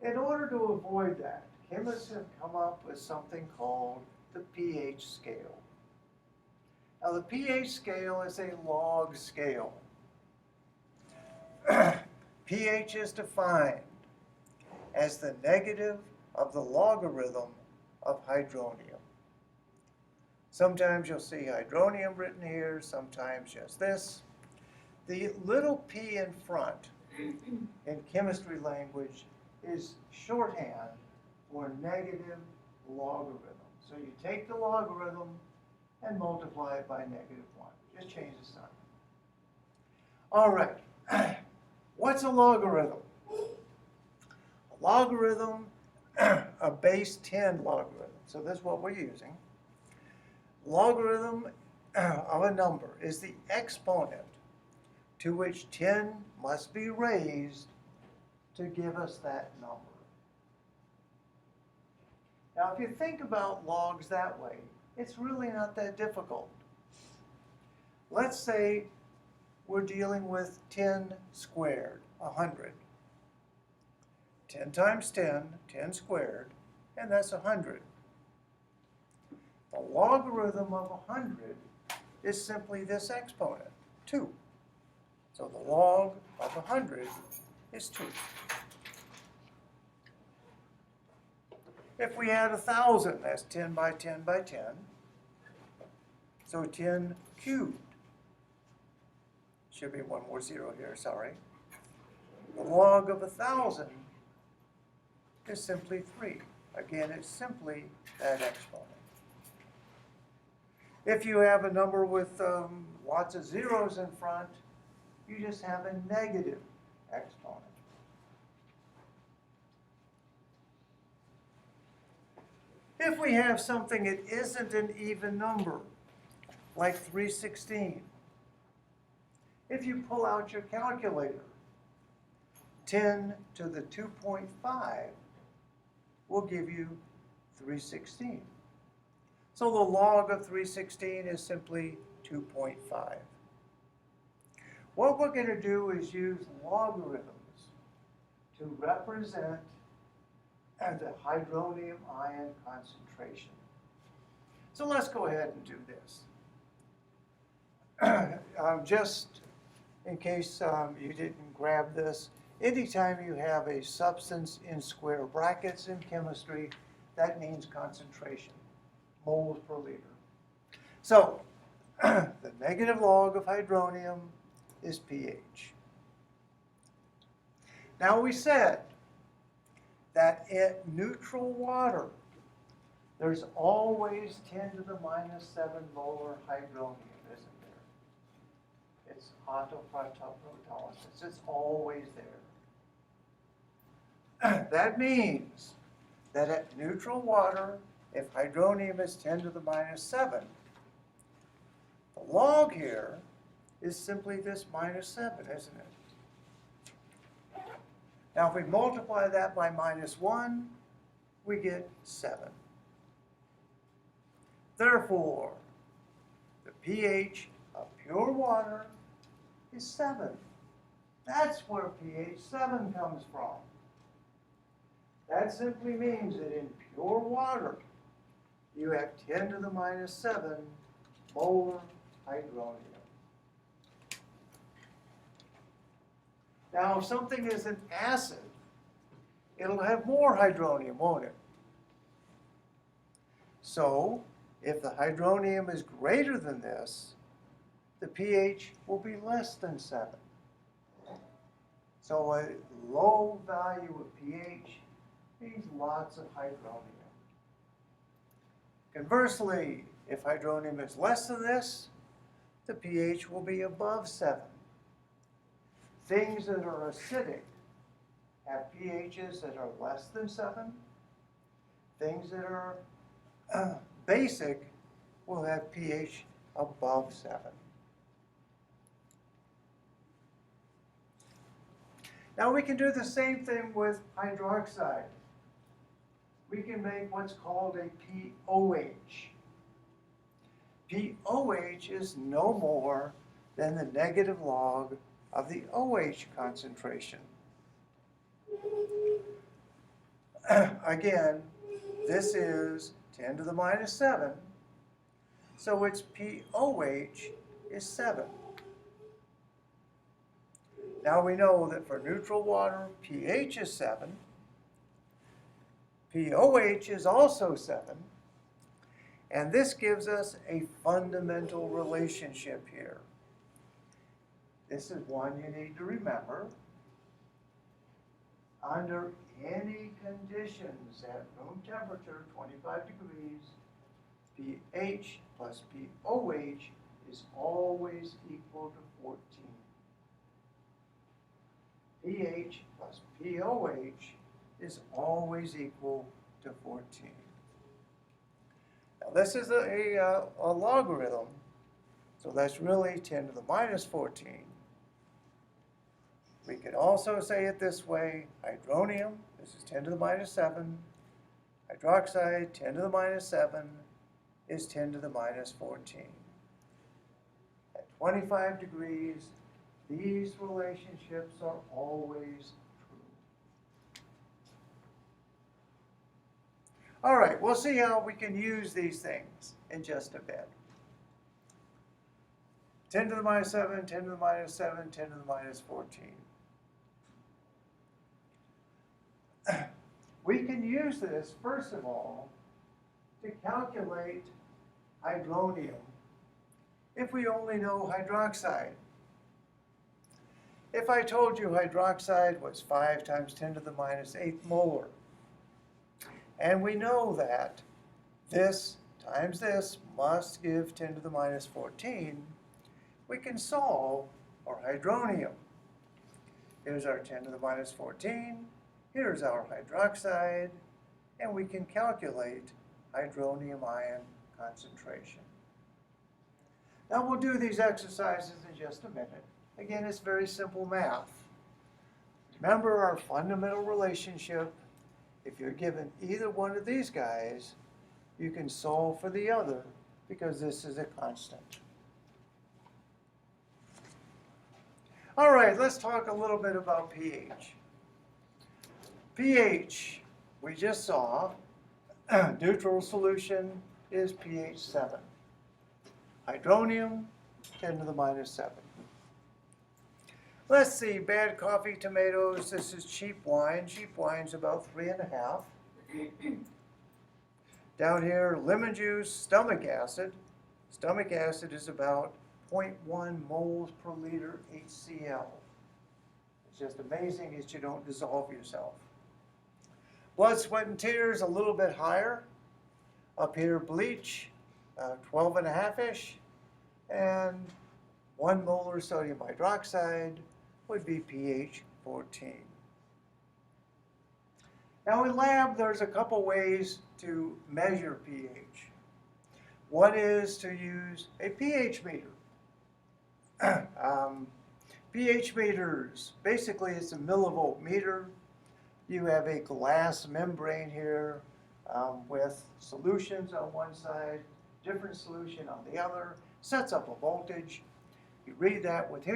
In order to avoid that, chemists have come up with something called the pH scale. Now, the pH scale is a log scale. pH is defined as the negative of the logarithm of hydronium. Sometimes you'll see hydronium written here, sometimes just this. The little p in front in chemistry language is shorthand for negative logarithm. So you take the logarithm and multiply it by -1. Just change the sign. All right. What's a logarithm? A logarithm, a base 10 logarithm. So this is what we're using. Logarithm of a number is the exponent to which 10 must be raised to give us that number. Now, if you think about logs that way, it's really not that difficult. Let's say we're dealing with 10 squared, 100. 10 times 10, 10 squared, and that's 100. The logarithm of 100 is simply this exponent, 2. So the log of 100 is 2. If we add 1,000, that's 10 by 10 by 10. So 10 cubed. Should be one more zero here, sorry. The log of 1,000 is simply 3. Again, it's simply that exponent. If you have a number with lots of zeros in front, you just have a negative exponent. If we have something that isn't an even number, like 316, if you pull out your calculator, 10 to the 2.5 will give you 316. So the log of 316 is simply 2.5. What we're going to do is use logarithms to represent the hydronium ion concentration. So let's go ahead and do this. Just in case you didn't grab this, anytime you have a substance in square brackets in chemistry, that means concentration, moles per liter. So the negative log of hydronium is pH. Now we said that in neutral water, there's always 10 to the minus 7 molar hydronium, isn't there? It's autoprotolysis. It's always there. That means that at neutral water, if hydronium is 10 to the minus 7, the log here is simply this minus 7, isn't it? Now, if we multiply that by -1, we get 7. Therefore, the pH of pure water is 7. That's where pH 7 comes from. That simply means that in pure water, you have 10 to the minus 7 molar hydronium. Now, if something is an acid, it'll have more hydronium, won't it? So, if the hydronium is greater than this, the pH will be less than 7. So a low value of pH means lots of hydronium. Conversely, if hydronium is less than this, the pH will be above 7. Things that are acidic have pHs that are less than 7. Things that are basic will have pH above 7. Now we can do the same thing with hydroxide. We can make what's called a POH. POH is no more than the negative log of the OH concentration. Again, this is 10 to the minus 7, so its POH is 7. Now we know that for neutral water, pH is 7. POH is also 7. And this gives us a fundamental relationship here. This is one you need to remember. Under any conditions at room temperature, 25 degrees, pH plus pOH is always equal to 14. pH plus pOH is always equal to 14. Now this is a logarithm, so that's really 10 to the minus 14. We could also say it this way: hydronium, this is 10 to the minus 7. Hydroxide, 10 to the minus 7, is 10 to the minus 14. At 25 degrees, these relationships are always true. All right, we'll see how we can use these things in just a bit. 10 to the minus 7, 10 to the minus 7, 10 to the minus 14. We can use this, first of all, to calculate hydronium if we only know hydroxide. If I told you hydroxide was 5 times 10 to the minus 8 molar, and we know that this times this must give 10 to the minus 14, we can solve for hydronium. Here's our 10 to the minus 14. Here's our hydroxide, and we can calculate hydronium ion concentration. Now we'll do these exercises in just a minute. Again, it's very simple math. Remember our fundamental relationship. If you're given either one of these guys, you can solve for the other because this is a constant. All right, let's talk a little bit about pH. pH, we just saw, neutral solution is pH 7. Hydronium, 10 to the minus 7. Let's see, bad coffee, tomatoes, this is cheap wine. Cheap wine's about 3.5. Down here, lemon juice, stomach acid. Stomach acid is about 0.1 moles per liter HCl. It's just amazing that you don't dissolve yourself. Blood, sweat, and tears, a little bit higher. Up here, bleach, 12.5-ish. And 1 molar sodium hydroxide would be pH 14. Now in lab, there's a couple ways to measure pH. One is to use a pH meter. pH meters, basically it's a millivolt meter. You have a glass membrane here with solutions on one side, different solution on the other, sets up a voltage. You read that with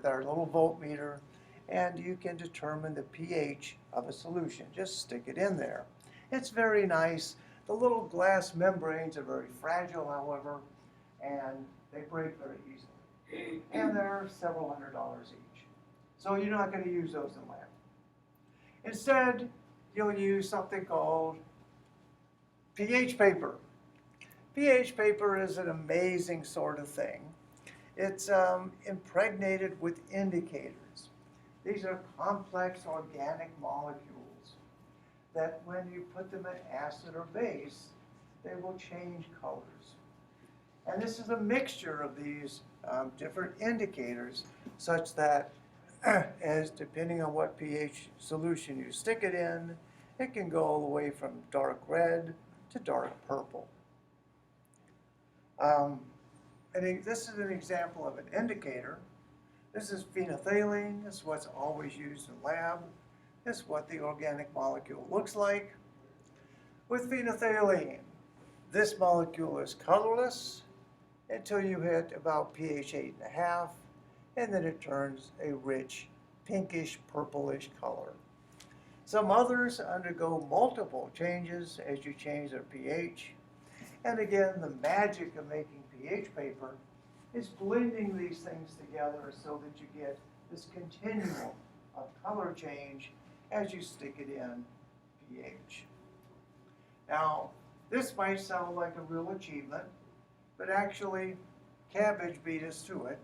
our little voltmeter, and you can determine the pH of a solution. Just stick it in there. It's very nice. The little glass membranes are very fragile, however, and they break very easily. And they're several $100s each. So you're not going to use those in lab. Instead, you'll use something called pH paper. pH paper is an amazing sort of thing. It's impregnated with indicators. These are complex organic molecules that when you put them in acid or base, they will change colors. And this is a mixture of these different indicators such that as depending on what pH solution you stick it in, it can go all the way from dark red to dark purple. This is an example of an indicator. This is phenolphthalein. This is what's always used in lab. This is what the organic molecule looks like. With phenolphthalein, this molecule is colorless until you hit about pH 8.5, and then it turns a rich pinkish purplish color. Some others undergo multiple changes as you change their pH. And again, the magic of making pH paper is blending these things together so that you get this continuum of color change as you stick it in pH. Now, this might sound like a real achievement, but actually, cabbage beat us to it.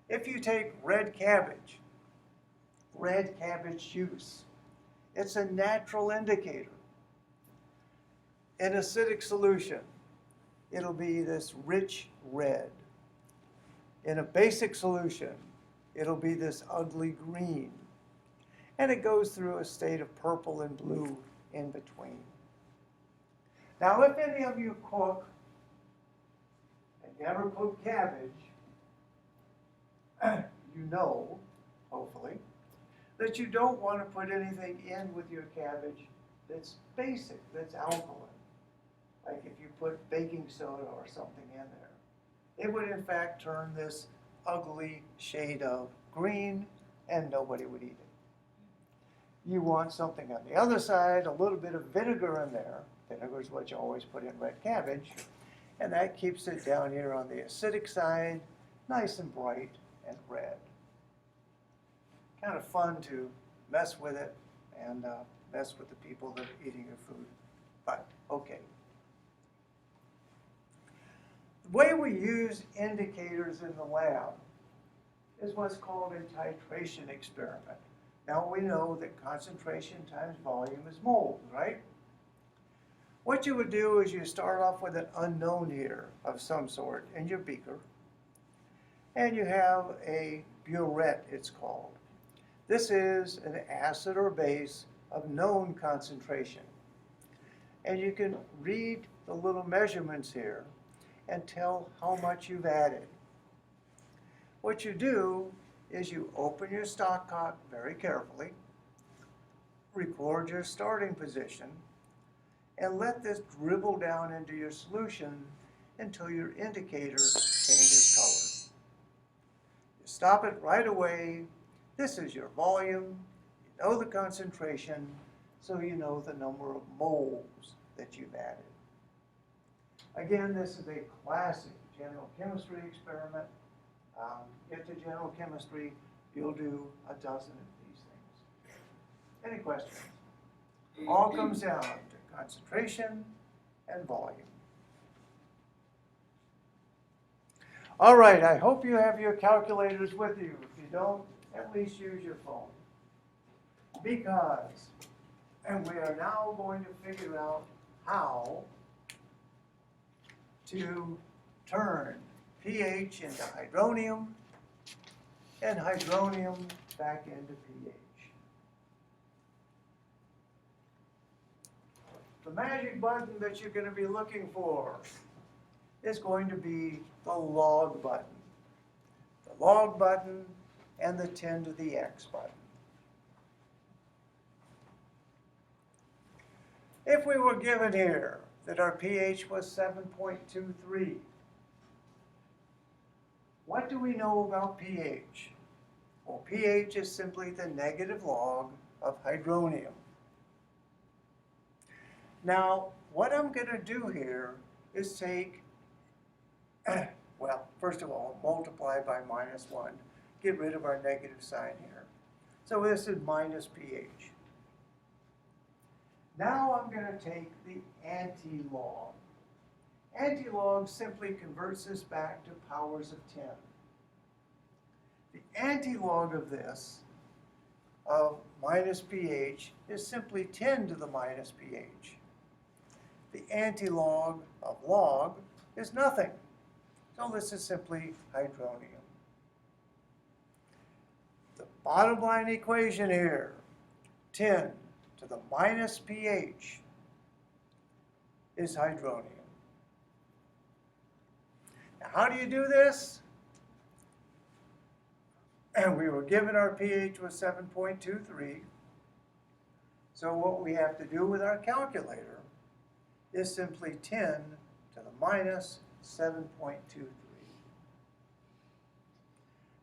If you take red cabbage juice, it's a natural indicator. In acidic solution, it'll be this rich red. In a basic solution, it'll be this ugly green. And it goes through a state of purple and blue in between. Now, if any of you cook and you ever cook cabbage, you know, hopefully, that you don't want to put anything in with your cabbage that's basic, that's alkaline. Like if you put baking soda or something in there. It would in fact turn this ugly shade of green and nobody would eat it. You want something on the other side, a little bit of vinegar in there. Vinegar is what you always put in red cabbage. And that keeps it down here on the acidic side, nice and bright and red. Kind of fun to mess with it and mess with the people that are eating your food. But, okay. The way we use indicators in the lab is what's called a titration experiment. Now we know that concentration times volume is moles, right? What you would do is you start off with an unknown here of some sort in your beaker. And you have a burette, it's called. This is an acid or base of known concentration. And you can read the little measurements here and tell how much you've added. What you do is you open your stopcock very carefully, record your starting position, and let this dribble down into your solution until your indicator changes color. You stop it right away. This is your volume. You know the concentration, so you know the number of moles that you've added. Again, this is a classic general chemistry experiment. Get to general chemistry, you'll do a dozen of these things. Any questions? All comes down to concentration and volume. All right, I hope you have your calculators with you. If you don't, at least use your phone. Because, and we are now going to figure out how to turn pH into hydronium and hydronium back into pH. The magic button that you're going to be looking for is going to be the log button. The log button and the 10 to the x button. If we were given here that our pH was 7.23, what do we know about pH? Well, pH is simply the negative log of hydronium. Now, what I'm going to do here is take, well, first of all, multiply by -1. Get rid of our negative sign here. So this is minus pH. Now I'm going to take the anti-log. Anti-log simply converts this back to powers of 10. The anti-log of this, of minus pH, is simply 10 to the minus pH. The anti-log of log is nothing. So this is simply hydronium. The bottom line equation here, 10 to the minus pH, is hydronium. Now, how do you do this? And we were given our pH was 7.23. So what we have to do with our calculator is simply 10 to the minus 7.23.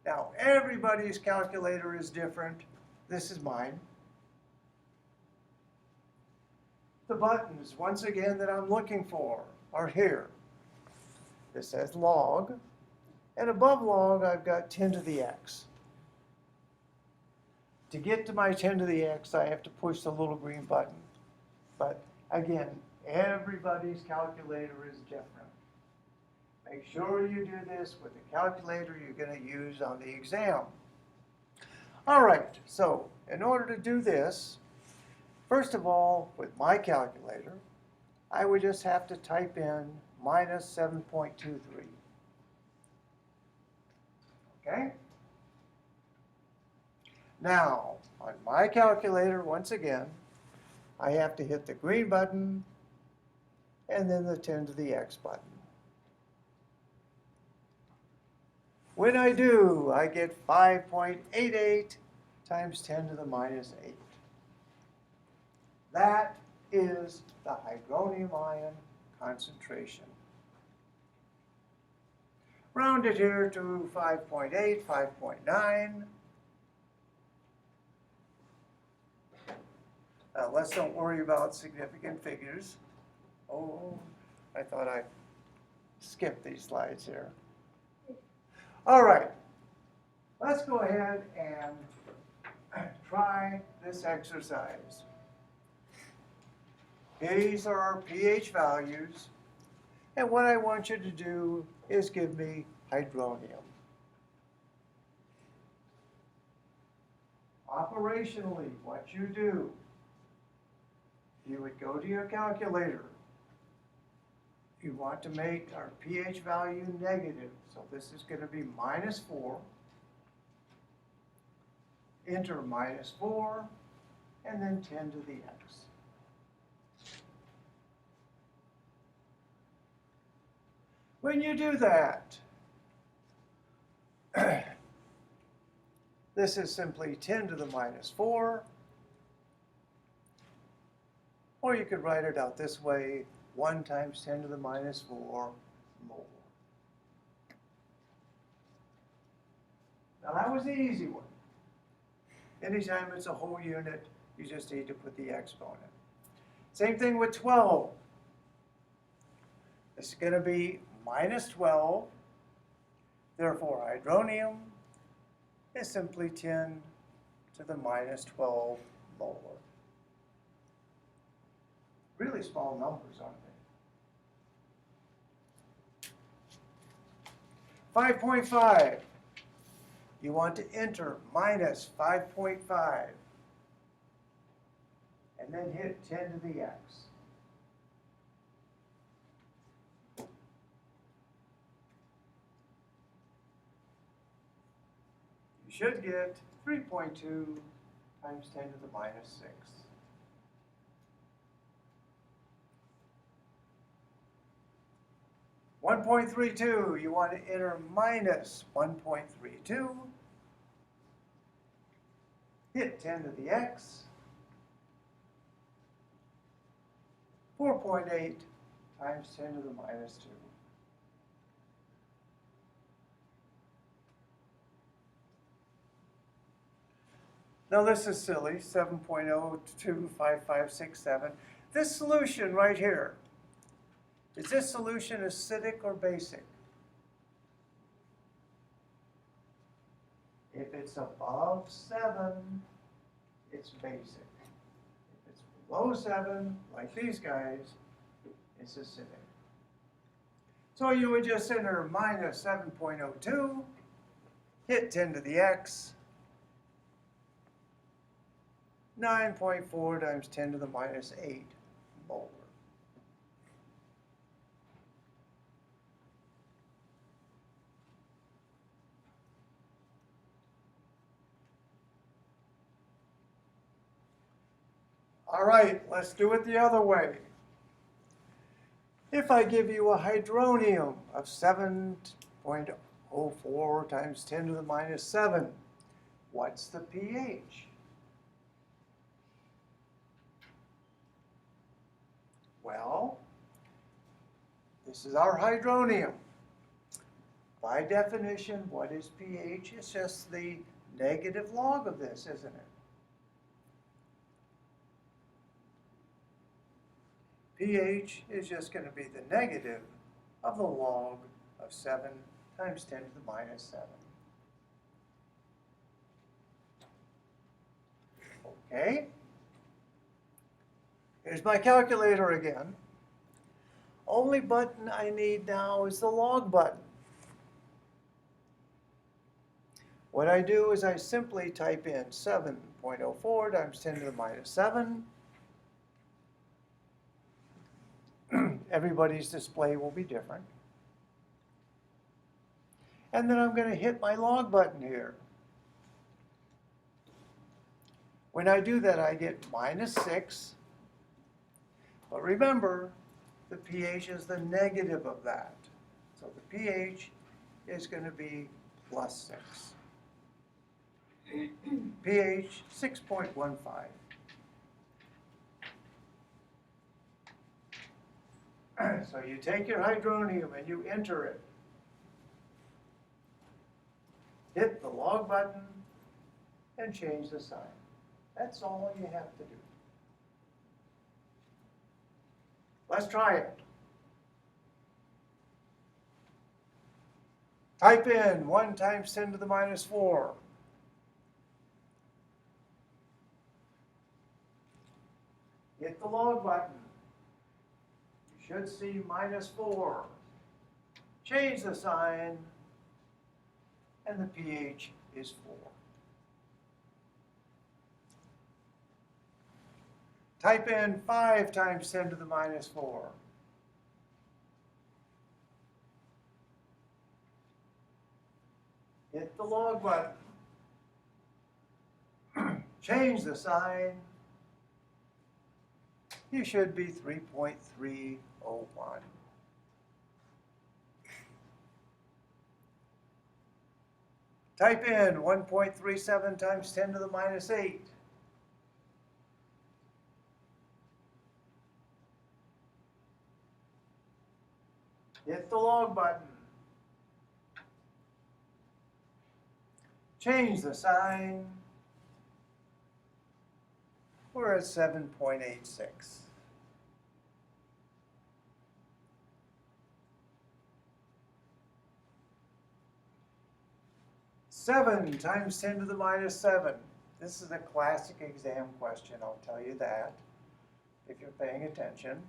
Now, everybody's calculator is different. This is mine. The buttons, once again, that I'm looking for are here. This says log, and above log, I've got 10 to the x. To get to my 10 to the x, I have to push the little green button. But again, everybody's calculator is different. Make sure you do this with the calculator you're going to use on the exam. All right, so in order to do this, first of all, with my calculator, I would just have to type in minus 7.23. Okay? Now, on my calculator, once again, I have to hit the green button and then the 10 to the x button. When I do, I get 5.88 times 10 to the minus 8. That is the hydronium ion concentration. Round it here to 5.8, 5.9. Let's don't worry about significant figures. Oh, I thought I skipped these slides here. All right, let's go ahead and try this exercise. These are our pH values, and what I want you to do is give me hydronium. Operationally, what you do, you would go to your calculator. You want to make our pH value negative, so this is going to be minus 4. Enter minus 4, and then 10 to the x. When you do that, this is simply 10 to the minus 4, or you could write it out this way, 1 times 10 to the minus 4 mole. Now that was the easy one. Anytime it's a whole unit, you just need to put the exponent. Same thing with 12. This is going to be minus 12. Therefore, hydronium is simply 10 to the minus 12 molar. Really small numbers, aren't they? 5.5. You want to enter minus 5.5 and then hit 10 to the x. You should get 3.2 times 10 to the minus 6. $1.32, you want to enter minus 1.32, hit 10 to the x, 4.8 times 10 to the minus 2. Now this is silly, 7.025567. This solution right here, is this solution acidic or basic? If it's above 7, it's basic. If it's below 7, like these guys, it's acidic. So you would just enter minus 7.02, hit 10 to the x, 9.4 times 10 to the minus 8 molar. All right, let's do it the other way. If I give you a hydronium of 7.04 times 10 to the minus 7, what's the pH? Well, this is our hydronium. By definition, what is pH? It's just the negative log of this, isn't it? pH is just going to be the negative of the log of 7 times 10 to the minus 7. Okay. Here's my calculator again. Only button I need now is the log button. What I do is I simply type in 7.04 times 10 to the minus 7. everybody's display will be different. And then I'm going to hit my log button here. When I do that, I get -6. But remember, the pH is the negative of that. So the pH is going to be +6. pH 6.15. So you take your hydronium and you enter it. Hit the log button and change the sign. That's all you have to do. Let's try it. Type in 1 times 10 to the -4. Hit the log button. You should see -4. Change the sign, and the pH is 4. Type in 5 times 10 to the -4. Hit the log button. Change the sign. You should be 3.301. Type in 1.37 times 10 to the -8. Hit the log button. Change the sign. We're at 7.86. Seven times 10 to the -7. This is a classic exam question, I'll tell you that, if you're paying attention.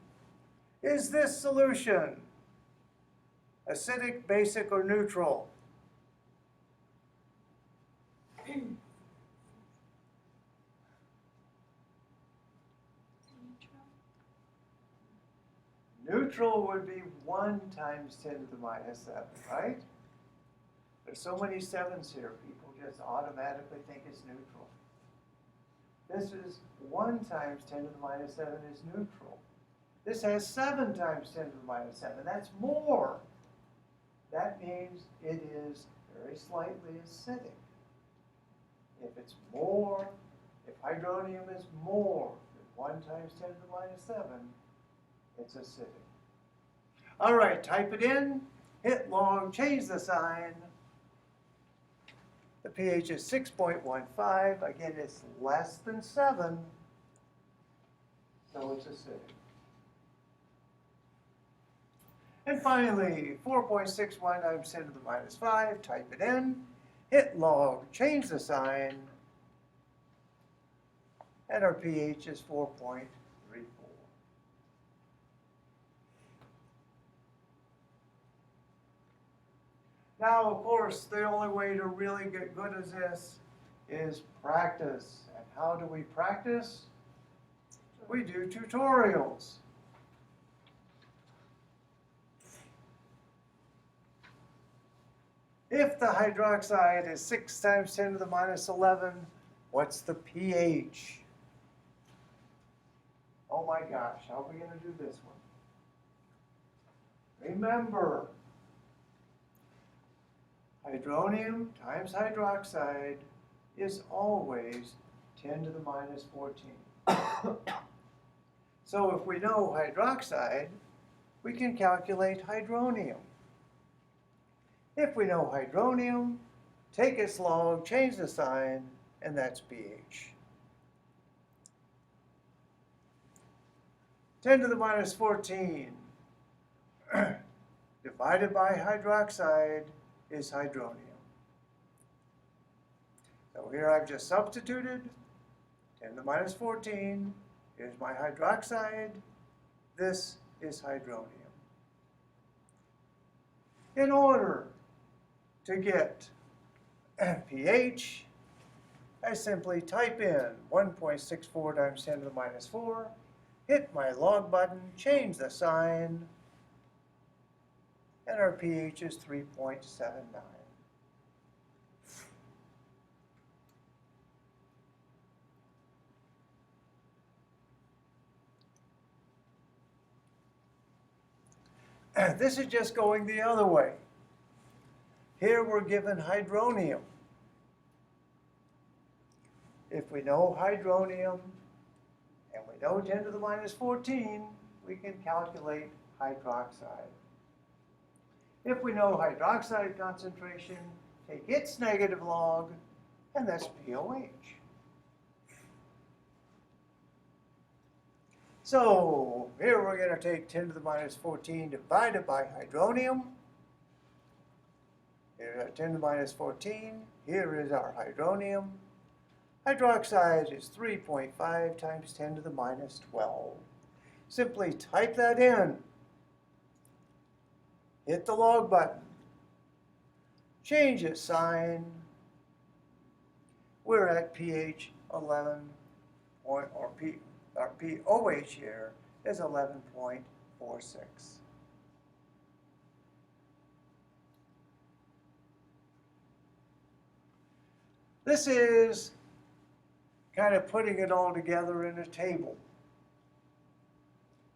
Is this solution acidic, basic, or neutral? Neutral would be 1 times 10 to the -7, right? There's so many 7s here, people just automatically think it's neutral. This is 1 times 10 to the -7 is neutral. This has 7 times 10 to the -7. That's more. That means it is very slightly acidic. If it's more, if hydronium is more than 1 times 10 to the -7, it's acidic. All right, type it in, hit log, change the sign. The pH is 6.15. Again, it's less than 7, so it's acidic. And finally, 4.61 times 10 to the -5, type it in, hit log, change the sign, and our pH is 4.34. Now, of course, the only way to really get good at this is practice. And how do we practice? We do tutorials. If the hydroxide is 6 times 10 to the -11, what's the pH? Oh my gosh, how are we going to do this one? Remember, hydronium times hydroxide is always 10 to the -14. So if we know hydroxide, we can calculate hydronium. If we know hydronium, take its log, change the sign, and that's pH. 10 to the -14 divided by hydroxide is hydronium. So here I've just substituted 10 to the -14. Here's my hydroxide. This is hydronium. In order to get pH, I simply type in 1.64 times 10 to the -4, hit my log button, change the sign, and our pH is 3.79. This is just going the other way. Here we're given hydronium. If we know hydronium and we know 10 to the minus 14, we can calculate hydroxide. If we know hydroxide concentration, take its negative log, and that's POH. So here we're going to take 10 to the minus 14 divided by hydronium. Here's our 10 to the minus 14. Here is our hydronium. Hydroxide is 3.5 times 10 to the minus 12. Simply type that in. Hit the log button. Change its sign. We're at pH 11, or our POH here is 11.46. This is kind of putting it all together in a table.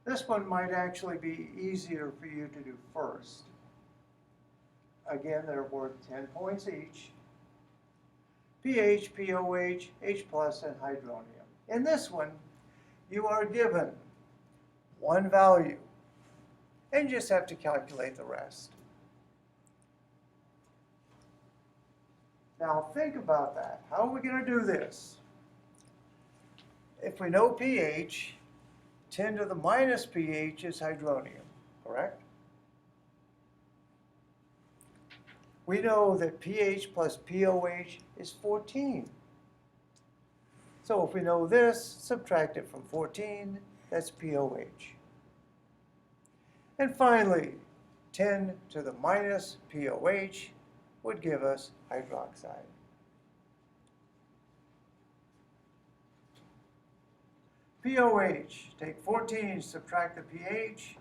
This one might actually be easier for you to do first. Again, they're worth 10 points each. pH, POH, H+, and hydronium. In this one, you are given one value, and you just have to calculate the rest. Now think about that. How are we going to do this? If we know pH, 10 to the minus pH is hydronium, correct? We know that pH plus POH is 14. So if we know this, subtract it from 14, that's POH. And finally, 10 to the minus POH would give us hydroxide. POH, take 14, subtract the pH.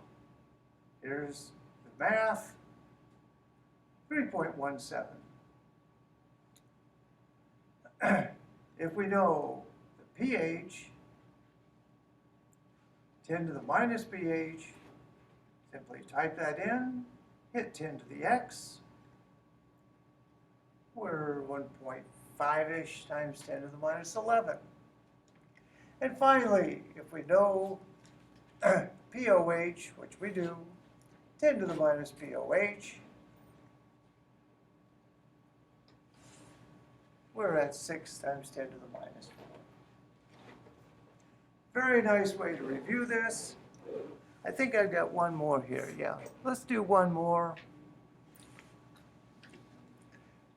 Here's the math, 3.17. If we know the pH, 10 to the minus pH, simply type that in, hit 10 to the x. We're 1.5-ish times 10 to the minus 11. And finally, if we know POH, which we do, 10 to the minus POH, we're at 6 times 10 to the minus 4. Very nice way to review this. I think I've got one more here. Yeah, let's do one more.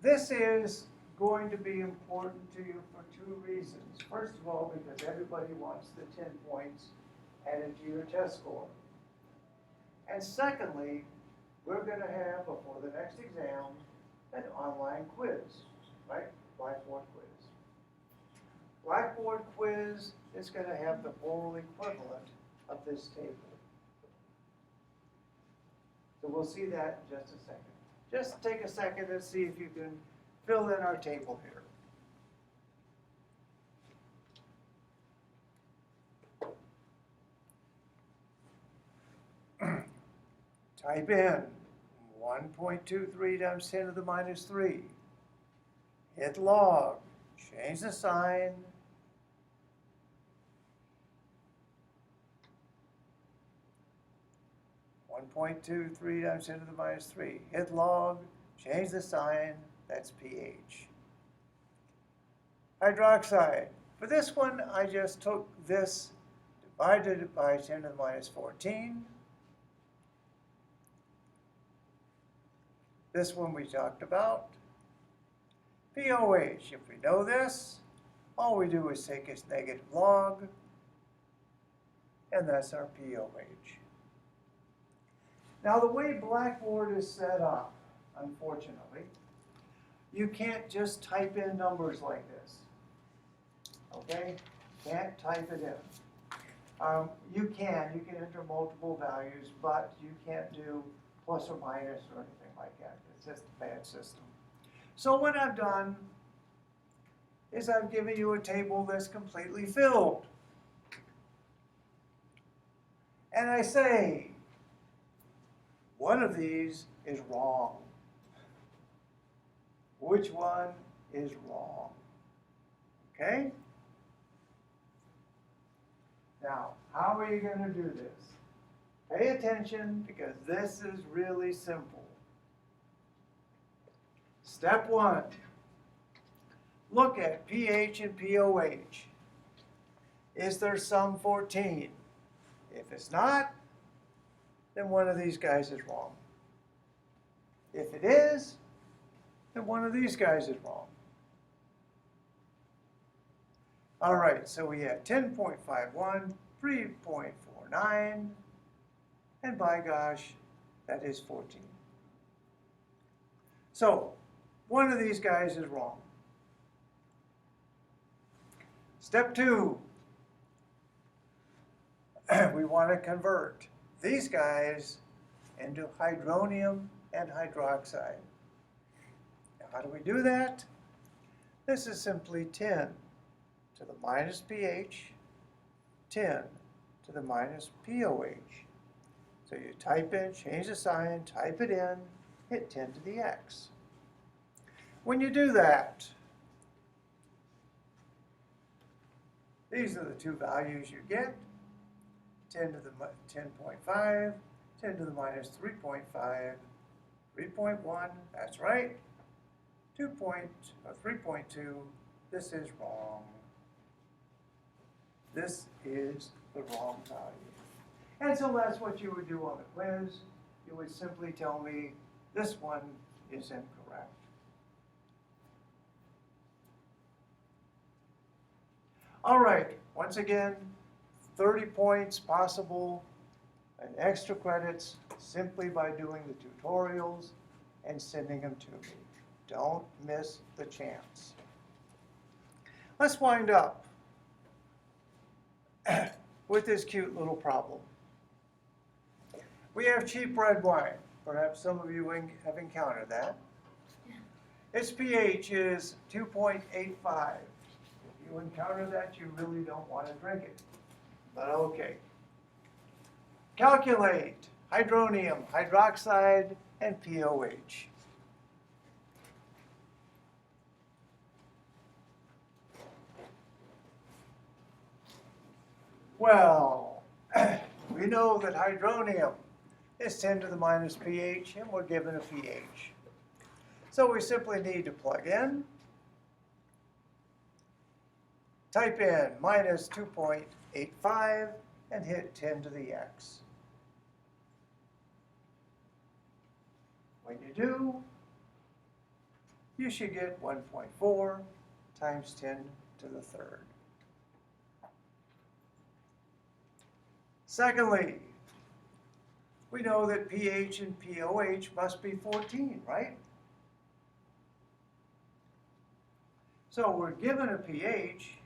This is going to be important to you for two reasons. First of all, because everybody wants the 10 points added to your test score. And secondly, we're going to have, before the next exam, an online quiz, right? Blackboard quiz. Blackboard quiz is going to have the full equivalent of this table. So we'll see that in just a second. Just take a second and see if you can fill in our table here. Type in 1.23 times 10 to the minus 3. Hit log. Change the sign. .23 times 10 to the minus 3. Hit log, change the sign, that's pH. Hydroxide. For this one, I just took this, divided it by 10 to the minus 14. This one we talked about. POH, if we know this, all we do is take its negative log, and that's our POH. Now, the way Blackboard is set up, unfortunately, you can't just type in numbers like this. Okay? Can't type it in. You can enter multiple values, but you can't do plus or minus or anything like that. It's just a bad system. So what I've done is I've given you a table that's completely filled. And I say, one of these is wrong. Which one is wrong? Okay? Now, how are you going to do this? Pay attention, because this is really simple. Step 1. Look at pH and pOH. Is there some 14? If it's not, then one of these guys is wrong. If it is, then one of these guys is wrong. All right, so we have 10.51, 3.49, and by gosh, that is 14. So, one of these guys is wrong. Step 2, we want to convert these guys into hydronium and hydroxide. Now, how do we do that? This is simply 10 to the minus pH, 10 to the minus pOH. So you type in, change the sign, type it in, hit 10 to the x. When you do that, these are the two values you get. 10 to the 10.5, 10 to the minus 3.5, 3.1, that's right. 3.2, this is wrong. This is the wrong value. And so that's what you would do on the quiz. You would simply tell me this one is incorrect. All right, once again, 30 points possible and extra credits simply by doing the tutorials and sending them to me. Don't miss the chance. Let's wind up with this cute little problem. We have cheap red wine. Perhaps some of you have encountered that. Its pH is 2.85. If you encounter that, you really don't want to drink it. But okay. Calculate hydronium, hydroxide, and pOH. Well, we know that hydronium is 10 to the minus pH, and we're given a pH. So we simply need to plug in, type in minus 2.85, and hit 10 to the x. When you do, you should get 1.4 times 10 to the third. Secondly, we know that pH and pOH must be 14, right? So we're given a pH.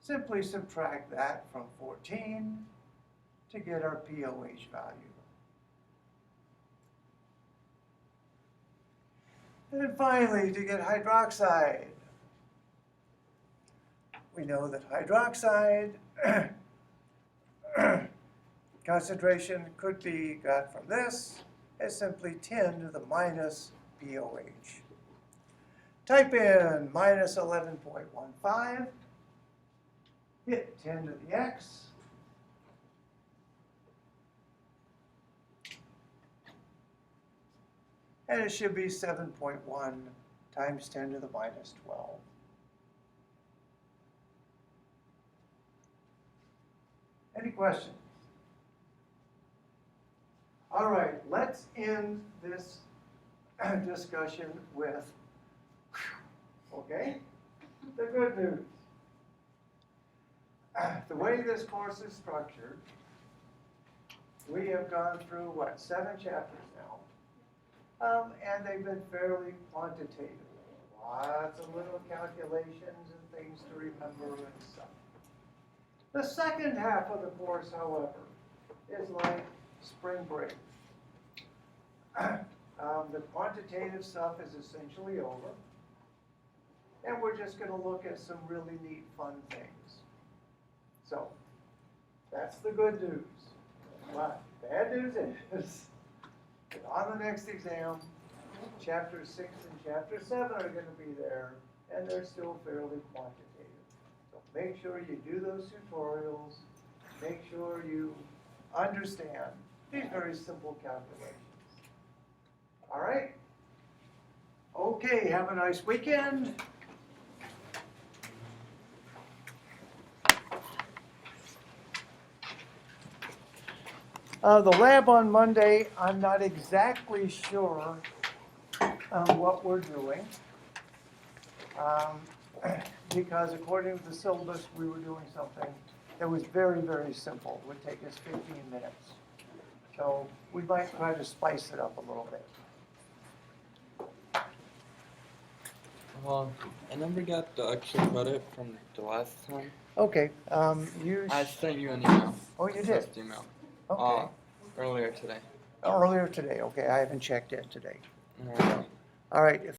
Simply subtract that from 14 to get our pOH value. And then finally, to get hydroxide, we know that hydroxide concentration could be got from this as simply 10 to the minus pOH. Type in minus 11.15, hit 10 to the x, and it should be 7.1 times 10 to the minus 12. Any questions? All right, let's end this discussion with, okay, the good news. The way this course is structured, we have gone through, 7 chapters now, and they've been fairly quantitative. Lots of little calculations and things to remember and stuff. The second half of the course, however, is like spring break. The quantitative stuff is essentially over. And we're just going to look at some really neat, fun things. So, that's the good news. But bad news is, that on the next exam, Chapter 6 and Chapter 7 are going to be there, and they're still fairly quantitative. So make sure you do those tutorials. Make sure you understand these very simple calculations. All right? Okay, have a nice weekend. The lab on Monday, I'm not exactly sure what we're doing. Because according to the syllabus, we were doing something that was very, very simple. It would take us 15 minutes. So we might try to spice it up a little bit. Well, I never got the extra credit from the last time. Okay, I sent you an email. Oh, you did? Test email. Okay. Earlier today. Earlier today, okay, I haven't checked it today. Alright. All right, if